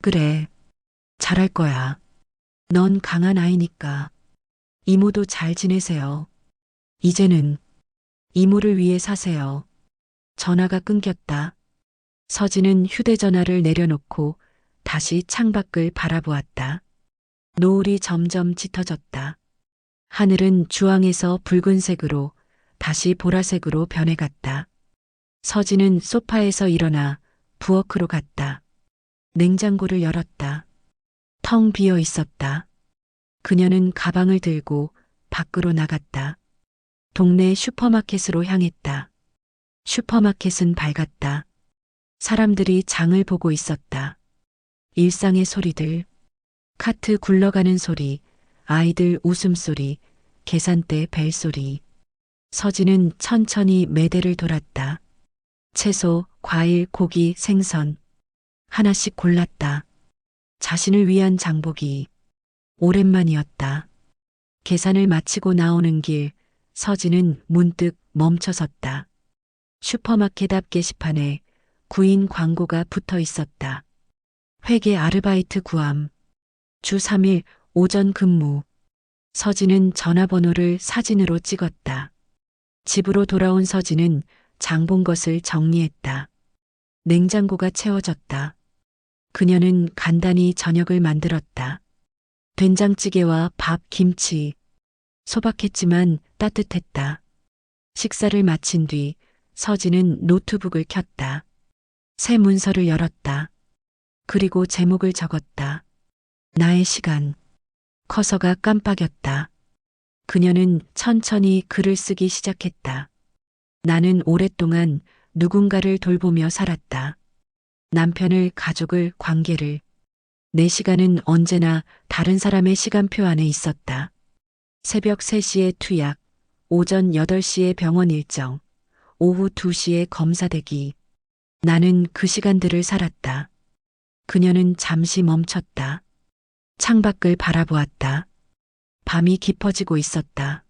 그래. 잘할 거야. 넌 강한 아이니까. 이모도 잘 지내세요. 이제는 이모를 위해 사세요. 전화가 끊겼다. 서진은 휴대전화를 내려놓고 다시 창밖을 바라보았다. 노을이 점점 짙어졌다. 하늘은 주황에서 붉은색으로 다시 보라색으로 변해갔다. 서진은 소파에서 일어나 부엌으로 갔다. 냉장고를 열었다. 텅 비어 있었다. 그녀는 가방을 들고 밖으로 나갔다. 동네 슈퍼마켓으로 향했다. 슈퍼마켓은 밝았다. 사람들이 장을 보고 있었다. 일상의 소리들, 카트 굴러가는 소리, 아이들 웃음소리, 계산대 벨소리. 서진은 천천히 매대를 돌았다. 채소, 과일, 고기, 생선. 하나씩 골랐다. 자신을 위한 장보기. 오랜만이었다. 계산을 마치고 나오는 길, 서진은 문득 멈춰섰다. 슈퍼마켓 앞 게시판에 구인 광고가 붙어 있었다. 회계 아르바이트 구함. 주 3일 오전 근무. 서진은 전화번호를 사진으로 찍었다. 집으로 돌아온 서진은 장본 것을 정리했다. 냉장고가 채워졌다. 그녀는 간단히 저녁을 만들었다. 된장찌개와 밥, 김치. 소박했지만 따뜻했다. 식사를 마친 뒤 서진은 노트북을 켰다. 새 문서를 열었다. 그리고 제목을 적었다. 나의 시간. 커서가 깜빡였다. 그녀는 천천히 글을 쓰기 시작했다. 나는 오랫동안 누군가를 돌보며 살았다. 남편을, 가족을, 관계를. 내 시간은 언제나 다른 사람의 시간표 안에 있었다. 새벽 3시에 투약, 오전 8시에 병원 일정, 오후 2시에 검사 대기. 나는 그 시간들을 살았다. 그녀는 잠시 멈췄다. 창밖을 바라보았다. 밤이 깊어지고 있었다.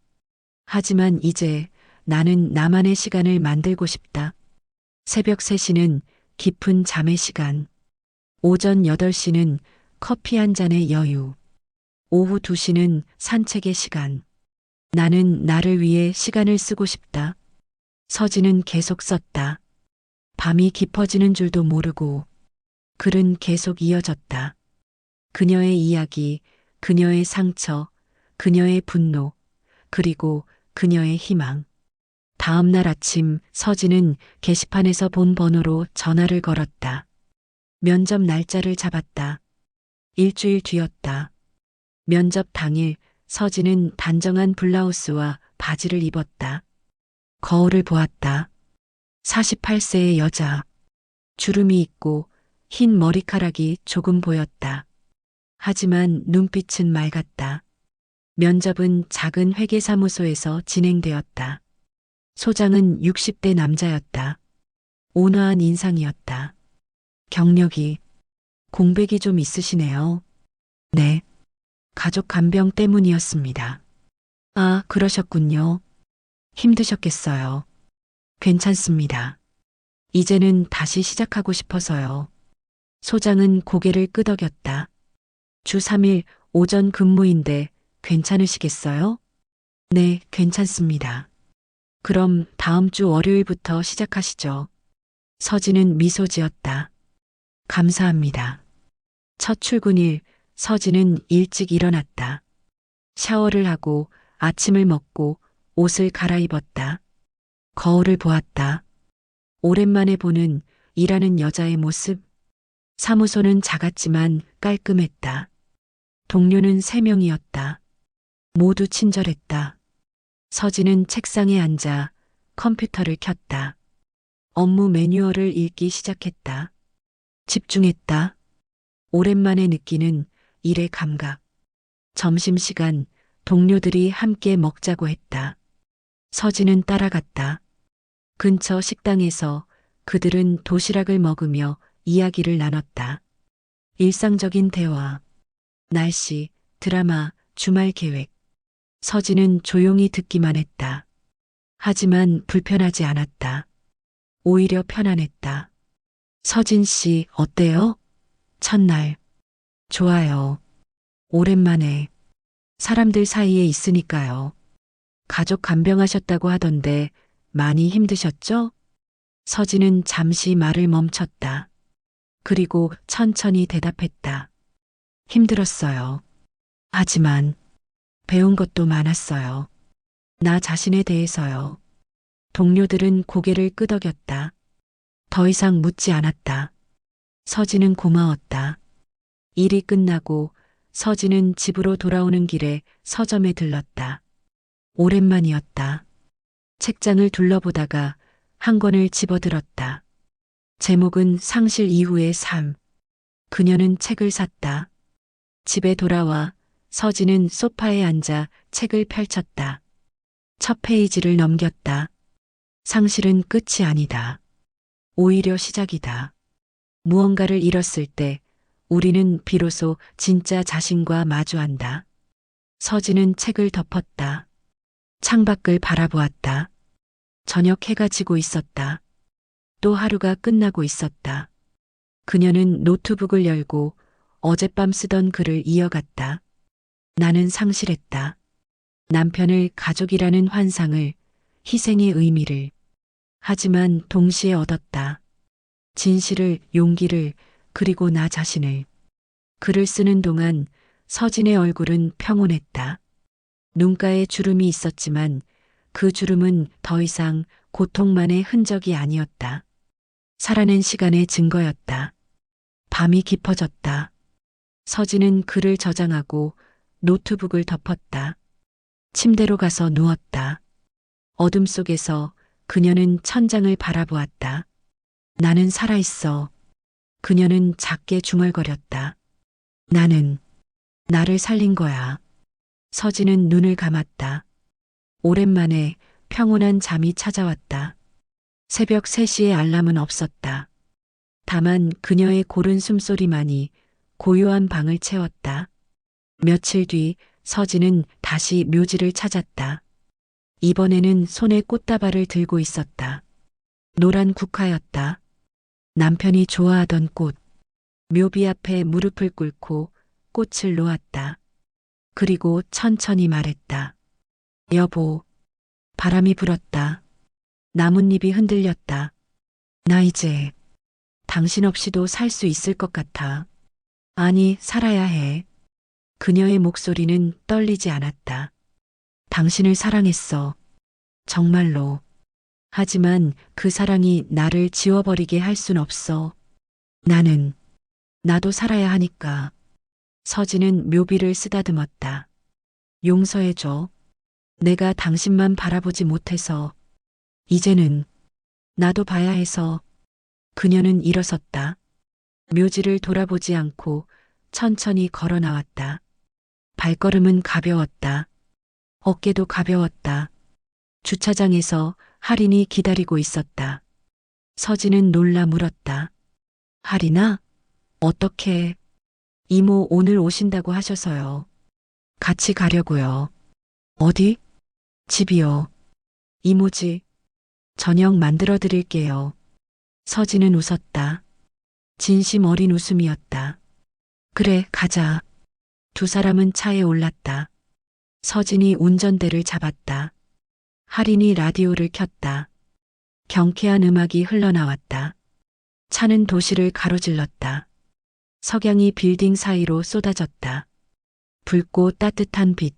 하지만 이제 나는 나만의 시간을 만들고 싶다. 새벽 3시는 깊은 잠의 시간. 오전 8시는 커피 한 잔의 여유. 오후 2시는 산책의 시간. 나는 나를 위해 시간을 쓰고 싶다. 서진은 계속 썼다. 밤이 깊어지는 줄도 모르고 글은 계속 이어졌다. 그녀의 이야기, 그녀의 상처, 그녀의 분노, 그리고 그녀의 희망. 다음 날 아침 서진은 게시판에서 본 번호로 전화를 걸었다. 면접 날짜를 잡았다. 일주일 뒤였다. 면접 당일 서진은 단정한 블라우스와 바지를 입었다. 거울을 보았다. 48세의 여자. 주름이 있고 흰 머리카락이 조금 보였다. 하지만 눈빛은 맑았다. 면접은 작은 회계사무소에서 진행되었다. 소장은 60대 남자였다. 온화한 인상이었다. 경력이, 공백이 좀 있으시네요. 네. 가족 간병 때문이었습니다. 아, 그러셨군요. 힘드셨겠어요. 괜찮습니다. 이제는 다시 시작하고 싶어서요. 소장은 고개를 끄덕였다. 주 3일 오전 근무인데 괜찮으시겠어요? 네, 괜찮습니다. 그럼 다음 주 월요일부터 시작하시죠. 서진은 미소 지었다. 감사합니다. 첫 출근일 서진은 일찍 일어났다. 샤워를 하고 아침을 먹고 옷을 갈아입었다. 거울을 보았다. 오랜만에 보는 일하는 여자의 모습. 사무소는 작았지만 깔끔했다. 동료는 3명이었다. 모두 친절했다. 서진은 책상에 앉아 컴퓨터를 켰다. 업무 매뉴얼을 읽기 시작했다. 집중했다. 오랜만에 느끼는 일의 감각. 점심시간 동료들이 함께 먹자고 했다. 서진은 따라갔다. 근처 식당에서 그들은 도시락을 먹으며 이야기를 나눴다. 일상적인 대화, 날씨, 드라마, 주말 계획. 서진은 조용히 듣기만 했다. 하지만 불편하지 않았다. 오히려 편안했다. 서진 씨, 어때요? 첫날. 좋아요. 오랜만에. 사람들 사이에 있으니까요. 가족 간병하셨다고 하던데 많이 힘드셨죠? 서진은 잠시 말을 멈췄다. 그리고 천천히 대답했다. 힘들었어요. 하지만 배운 것도 많았어요. 나 자신에 대해서요. 동료들은 고개를 끄덕였다. 더 이상 묻지 않았다. 서진은 고마웠다. 일이 끝나고 서진은 집으로 돌아오는 길에 서점에 들렀다. 오랜만이었다. 책장을 둘러보다가 한 권을 집어들었다. 제목은 상실 이후의 삶. 그녀는 책을 샀다. 집에 돌아와 서진은 소파에 앉아 책을 펼쳤다. 첫 페이지를 넘겼다. 상실은 끝이 아니다. 오히려 시작이다. 무언가를 잃었을 때 우리는 비로소 진짜 자신과 마주한다. 서진은 책을 덮었다. 창밖을 바라보았다. 저녁 해가 지고 있었다. 또 하루가 끝나고 있었다. 그녀는 노트북을 열고 어젯밤 쓰던 글을 이어갔다. 나는 상실했다. 남편을 가족이라는 환상을, 희생의 의미를. 하지만 동시에 얻었다. 진실을, 용기를, 그리고 나 자신을. 글을 쓰는 동안 서진의 얼굴은 평온했다. 눈가에 주름이 있었지만 그 주름은 더 이상 고통만의 흔적이 아니었다. 살아낸 시간의 증거였다. 밤이 깊어졌다. 서진은 글을 저장하고 노트북을 덮었다. 침대로 가서 누웠다. 어둠 속에서 그녀는 천장을 바라보았다. 나는 살아있어. 그녀는 작게 중얼거렸다. 나는 나를 살린 거야. 서진은 눈을 감았다. 오랜만에 평온한 잠이 찾아왔다. 새벽 3시의 알람은 없었다. 다만 그녀의 고른 숨소리만이 고요한 방을 채웠다. 며칠 뒤 서진은 다시 묘지를 찾았다. 이번에는 손에 꽃다발을 들고 있었다. 노란 국화였다. 남편이 좋아하던 꽃. 묘비 앞에 무릎을 꿇고 꽃을 놓았다. 그리고 천천히 말했다. 여보. 바람이 불었다. 나뭇잎이 흔들렸다. 나 이제 당신 없이도 살 수 있을 것 같아. 아니, 살아야 해. 그녀의 목소리는 떨리지 않았다. 당신을 사랑했어. 정말로. 하지만 그 사랑이 나를 지워버리게 할 순 없어. 나도 살아야 하니까. 서진은 묘비를 쓰다듬었다. 용서해줘. 내가 당신만 바라보지 못해서. 이제는 나도 봐야 해서. 그녀는 일어섰다. 묘지를 돌아보지 않고 천천히 걸어 나왔다. 발걸음은 가벼웠다. 어깨도 가벼웠다. 주차장에서 할인이 기다리고 있었다. 서진은 놀라 물었다. 할인아? 어떻게? 이모 오늘 오신다고 하셔서요. 같이 가려고요. 어디? 집이요. 이모지. 저녁 만들어 드릴게요. 서진은 웃었다. 진심 어린 웃음이었다. 그래, 가자. 두 사람은 차에 올랐다. 서진이 운전대를 잡았다. 할인이 라디오를 켰다. 경쾌한 음악이 흘러나왔다. 차는 도시를 가로질렀다. 석양이 빌딩 사이로 쏟아졌다. 붉고 따뜻한 빛.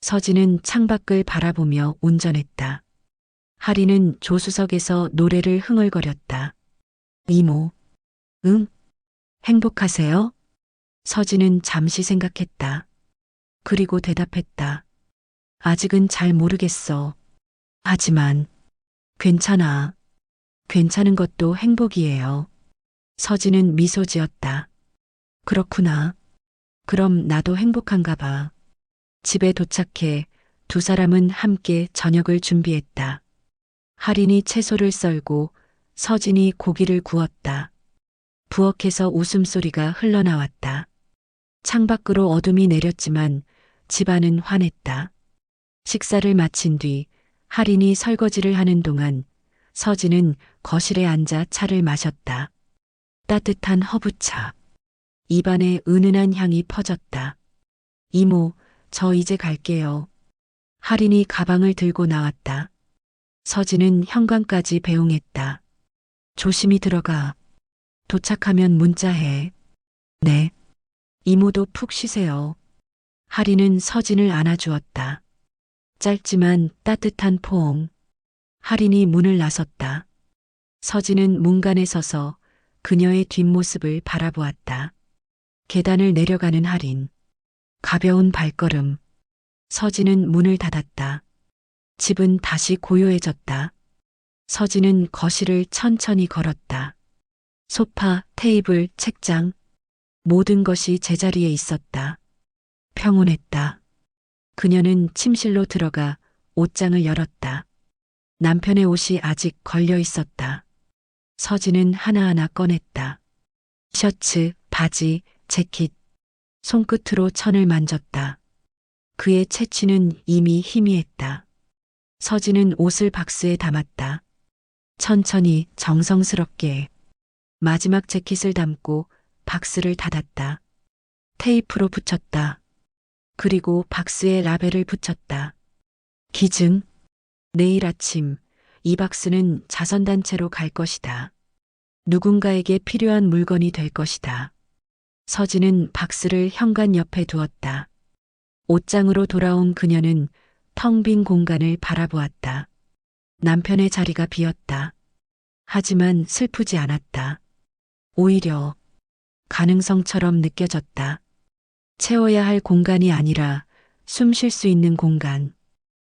서진은 창밖을 바라보며 운전했다. 할인은 조수석에서 노래를 흥얼거렸다. 이모. 응? 행복하세요? 서진은 잠시 생각했다. 그리고 대답했다. 아직은 잘 모르겠어. 하지만 괜찮아. 괜찮은 것도 행복이에요. 서진은 미소 지었다. 그렇구나. 그럼 나도 행복한가 봐. 집에 도착해 두 사람은 함께 저녁을 준비했다. 할인이 채소를 썰고 서진이 고기를 구웠다. 부엌에서 웃음소리가 흘러나왔다. 창밖으로 어둠이 내렸지만 집안은 환했다. 식사를 마친 뒤 할인이 설거지를 하는 동안 서진은 거실에 앉아 차를 마셨다. 따뜻한 허브차. 입안에 은은한 향이 퍼졌다. 이모, 저 이제 갈게요. 할인이 가방을 들고 나왔다. 서진은 현관까지 배웅했다. 조심히 들어가. 도착하면 문자해. 네. 이모도 푹 쉬세요. 할인은 서진을 안아주었다. 짧지만 따뜻한 포옹. 할인이 문을 나섰다. 서진은 문간에 서서 그녀의 뒷모습을 바라보았다. 계단을 내려가는 할인. 가벼운 발걸음. 서진은 문을 닫았다. 집은 다시 고요해졌다. 서진은 거실을 천천히 걸었다. 소파, 테이블, 책장. 모든 것이 제자리에 있었다. 평온했다. 그녀는 침실로 들어가 옷장을 열었다. 남편의 옷이 아직 걸려 있었다. 서진은 하나하나 꺼냈다. 셔츠, 바지, 재킷. 손끝으로 천을 만졌다. 그의 채취는 이미 희미했다. 서진은 옷을 박스에 담았다. 천천히 정성스럽게 마지막 재킷을 담고 박스를 닫았다. 테이프로 붙였다. 그리고 박스에 라벨을 붙였다. 기증. 내일 아침 이 박스는 자선단체로 갈 것이다. 누군가에게 필요한 물건이 될 것이다. 서진은 박스를 현관 옆에 두었다. 옷장으로 돌아온 그녀는 텅 빈 공간을 바라보았다. 남편의 자리가 비었다. 하지만 슬프지 않았다. 오히려 가능성처럼 느껴졌다. 채워야 할 공간이 아니라 숨 쉴 수 있는 공간.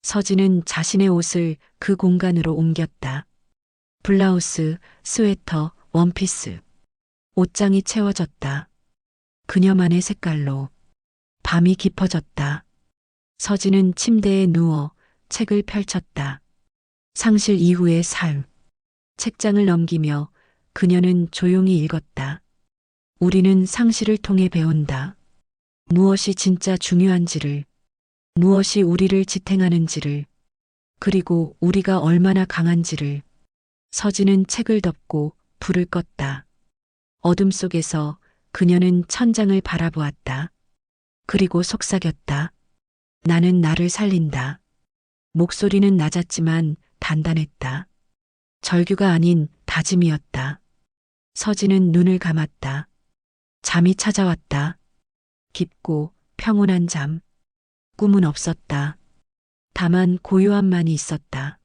서진은 자신의 옷을 그 공간으로 옮겼다. 블라우스, 스웨터, 원피스. 옷장이 채워졌다. 그녀만의 색깔로. 밤이 깊어졌다. 서진은 침대에 누워 책을 펼쳤다. 상실 이후의 삶. 책장을 넘기며 그녀는 조용히 읽었다. 우리는 상실을 통해 배운다. 무엇이 진짜 중요한지를, 무엇이 우리를 지탱하는지를, 그리고 우리가 얼마나 강한지를. 서진은 책을 덮고 불을 껐다. 어둠 속에서 그녀는 천장을 바라보았다. 그리고 속삭였다. 나는 나를 살린다. 목소리는 낮았지만 단단했다. 절규가 아닌 다짐이었다. 서진은 눈을 감았다. 잠이 찾아왔다. 깊고 평온한 잠. 꿈은 없었다. 다만 고요함만이 있었다.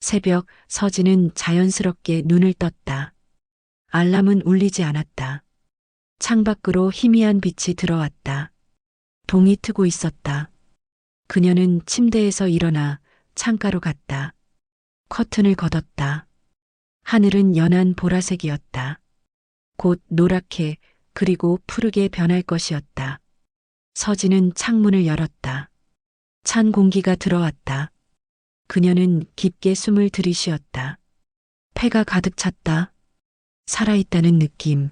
새벽 서진은 자연스럽게 눈을 떴다. 알람은 울리지 않았다. 창밖으로 희미한 빛이 들어왔다. 동이 트고 있었다. 그녀는 침대에서 일어나 창가로 갔다. 커튼을 걷었다. 하늘은 연한 보라색이었다. 곧 노랗게 그리고 푸르게 변할 것이었다. 서진은 창문을 열었다. 찬 공기가 들어왔다. 그녀는 깊게 숨을 들이쉬었다. 폐가 가득 찼다. 살아있다는 느낌.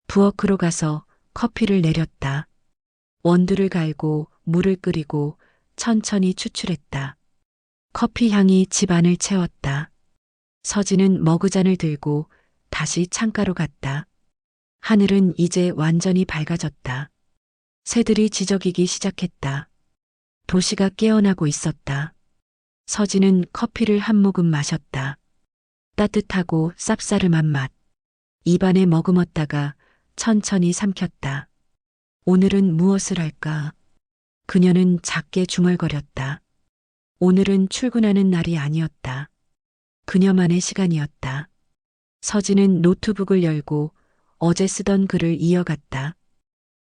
부엌으로 가서 커피를 내렸다. 원두를 갈고 물을 끓이고 천천히 추출했다. 커피 향이 집안을 채웠다. 서진은 머그잔을 들고 다시 창가로 갔다. 하늘은 이제 완전히 밝아졌다. 새들이 지저귀기 시작했다. 도시가 깨어나고 있었다. 서진은 커피를 한 모금 마셨다. 따뜻하고 쌉싸름한 맛. 입안에 머금었다가 천천히 삼켰다. 오늘은 무엇을 할까? 그녀는 작게 중얼거렸다. 오늘은 출근하는 날이 아니었다. 그녀만의 시간이었다. 서진은 노트북을 열고 어제 쓰던 글을 이어갔다.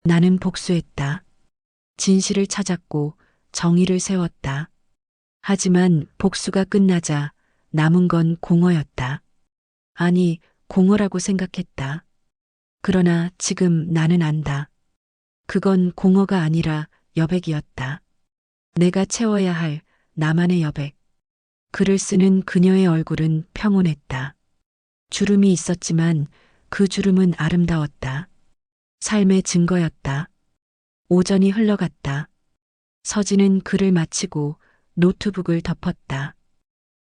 나는 복수했다. 진실을 찾았고 정의를 세웠다. 하지만 복수가 끝나자 남은 건 공허였다. 아니, 공허라고 생각했다. 그러나 지금 나는 안다. 그건 공허가 아니라 여백이었다. 내가 채워야 할 나만의 여백. 글을 쓰는 그녀의 얼굴은 평온했다. 주름이 있었지만 그 주름은 아름다웠다. 삶의 증거였다. 오전이 흘러갔다. 서진은 글을 마치고 노트북을 덮었다.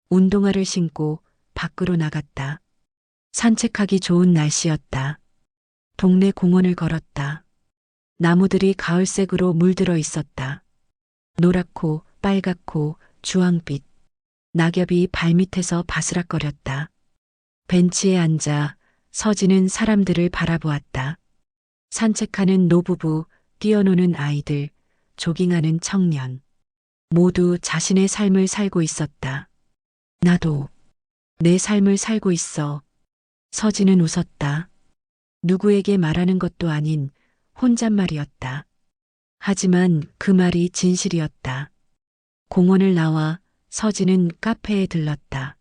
운동화를 신고 밖으로 나갔다. 산책하기 좋은 날씨였다. 동네 공원을 걸었다. 나무들이 가을색으로 물들어 있었다. 노랗고 빨갛고 주황빛. 낙엽이 발밑에서 바스락거렸다. 벤치에 앉아 서진은 사람들을 바라보았다. 산책하는 노부부, 뛰어노는 아이들, 조깅하는 청년. 모두 자신의 삶을 살고 있었다. 나도 내 삶을 살고 있어. 서진은 웃었다. 누구에게 말하는 것도 아닌 혼잣말이었다. 하지만 그 말이 진실이었다. 공원을 나와 서진은 카페에 들렀다.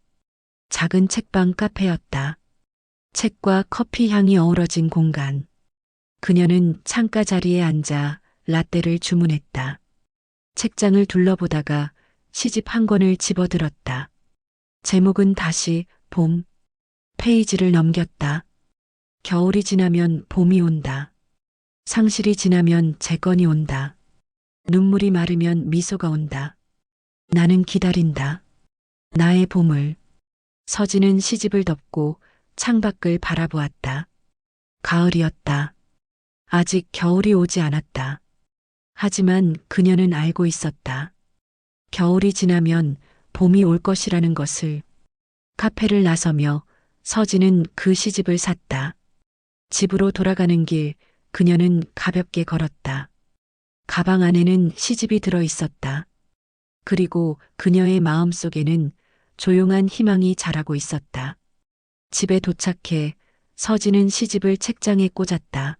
작은 책방 카페였다. 책과 커피 향이 어우러진 공간. 그녀는 창가 자리에 앉아 라떼를 주문했다. 책장을 둘러보다가 시집 한 권을 집어들었다. 제목은 다시 봄. 페이지를 넘겼다. 겨울이 지나면 봄이 온다. 상실이 지나면 재건이 온다. 눈물이 마르면 미소가 온다. 나는 기다린다. 나의 봄을. 서진은 시집을 덮고 창밖을 바라보았다. 가을이었다. 아직 겨울이 오지 않았다. 하지만 그녀는 알고 있었다. 겨울이 지나면 봄이 올 것이라는 것을. 카페를 나서며 서진은 그 시집을 샀다. 집으로 돌아가는 길 그녀는 가볍게 걸었다. 가방 안에는 시집이 들어 있었다. 그리고 그녀의 마음속에는 조용한 희망이 자라고 있었다. 집에 도착해 서진은 시집을 책장에 꽂았다.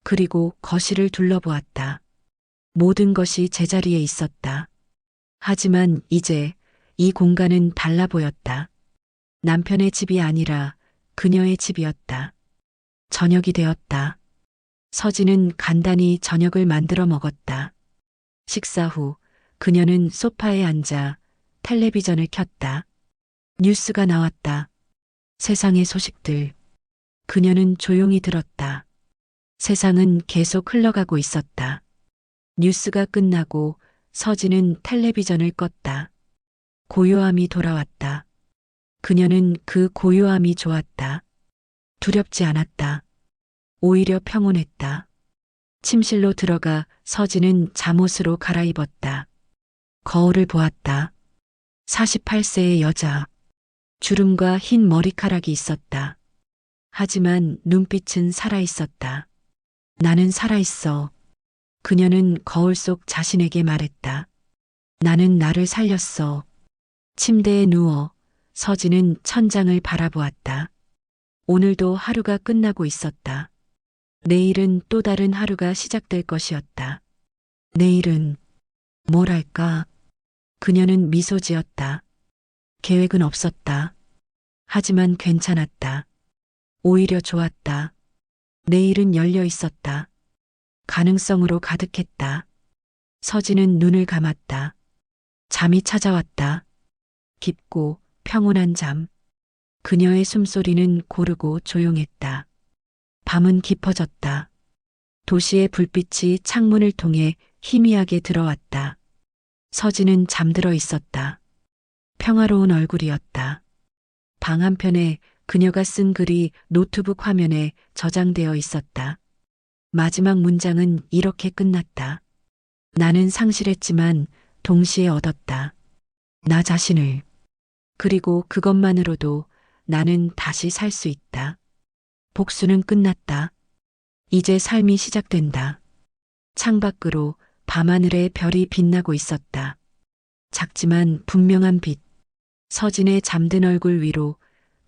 그리고 거실을 둘러보았다. 모든 것이 제자리에 있었다. 하지만 이제 이 공간은 달라 보였다. 남편의 집이 아니라 그녀의 집이었다. 저녁이 되었다. 서진은 간단히 저녁을 만들어 먹었다. 식사 후 그녀는 소파에 앉아 텔레비전을 켰다. 뉴스가 나왔다. 세상의 소식들. 그녀는 조용히 들었다. 세상은 계속 흘러가고 있었다. 뉴스가 끝나고 서진은 텔레비전을 껐다. 고요함이 돌아왔다. 그녀는 그 고요함이 좋았다. 두렵지 않았다. 오히려 평온했다. 침실로 들어가 서진은 잠옷으로 갈아입었다. 거울을 보았다. 48세의 여자. 주름과 흰 머리카락이 있었다. 하지만 눈빛은 살아있었다. 나는 살아있어. 그녀는 거울 속 자신에게 말했다. 나는 나를 살렸어. 침대에 누워 서진은 천장을 바라보았다. 오늘도 하루가 끝나고 있었다. 내일은 또 다른 하루가 시작될 것이었다. 내일은 뭘 할까? 그녀는 미소 지었다. 계획은 없었다. 하지만 괜찮았다. 오히려 좋았다. 내일은 열려 있었다. 가능성으로 가득했다. 서진은 눈을 감았다. 잠이 찾아왔다. 깊고 평온한 잠. 그녀의 숨소리는 고르고 조용했다. 밤은 깊어졌다. 도시의 불빛이 창문을 통해 희미하게 들어왔다. 서진은 잠들어 있었다. 평화로운 얼굴이었다. 방 한편에 그녀가 쓴 글이 노트북 화면에 저장되어 있었다. 마지막 문장은 이렇게 끝났다. 나는 상실했지만 동시에 얻었다. 나 자신을. 그리고 그것만으로도 나는 다시 살 수 있다. 복수는 끝났다. 이제 삶이 시작된다. 창밖으로 밤하늘에 별이 빛나고 있었다. 작지만 분명한 빛. 서진의 잠든 얼굴 위로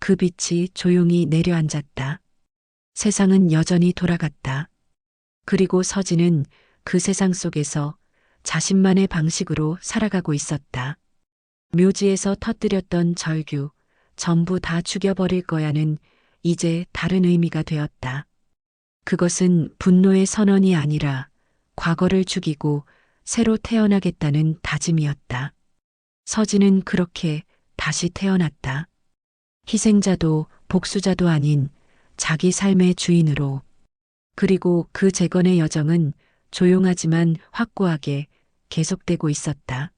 그 빛이 조용히 내려앉았다. 세상은 여전히 돌아갔다. 그리고 서진은 그 세상 속에서 자신만의 방식으로 살아가고 있었다. 묘지에서 터뜨렸던 절규, 전부 다 죽여버릴 거야는 이제 다른 의미가 되었다. 그것은 분노의 선언이 아니라 과거를 죽이고 새로 태어나겠다는 다짐이었다. 서진은 그렇게 다시 태어났다. 희생자도 복수자도 아닌 자기 삶의 주인으로. 그리고 그 재건의 여정은 조용하지만 확고하게 계속되고 있었다.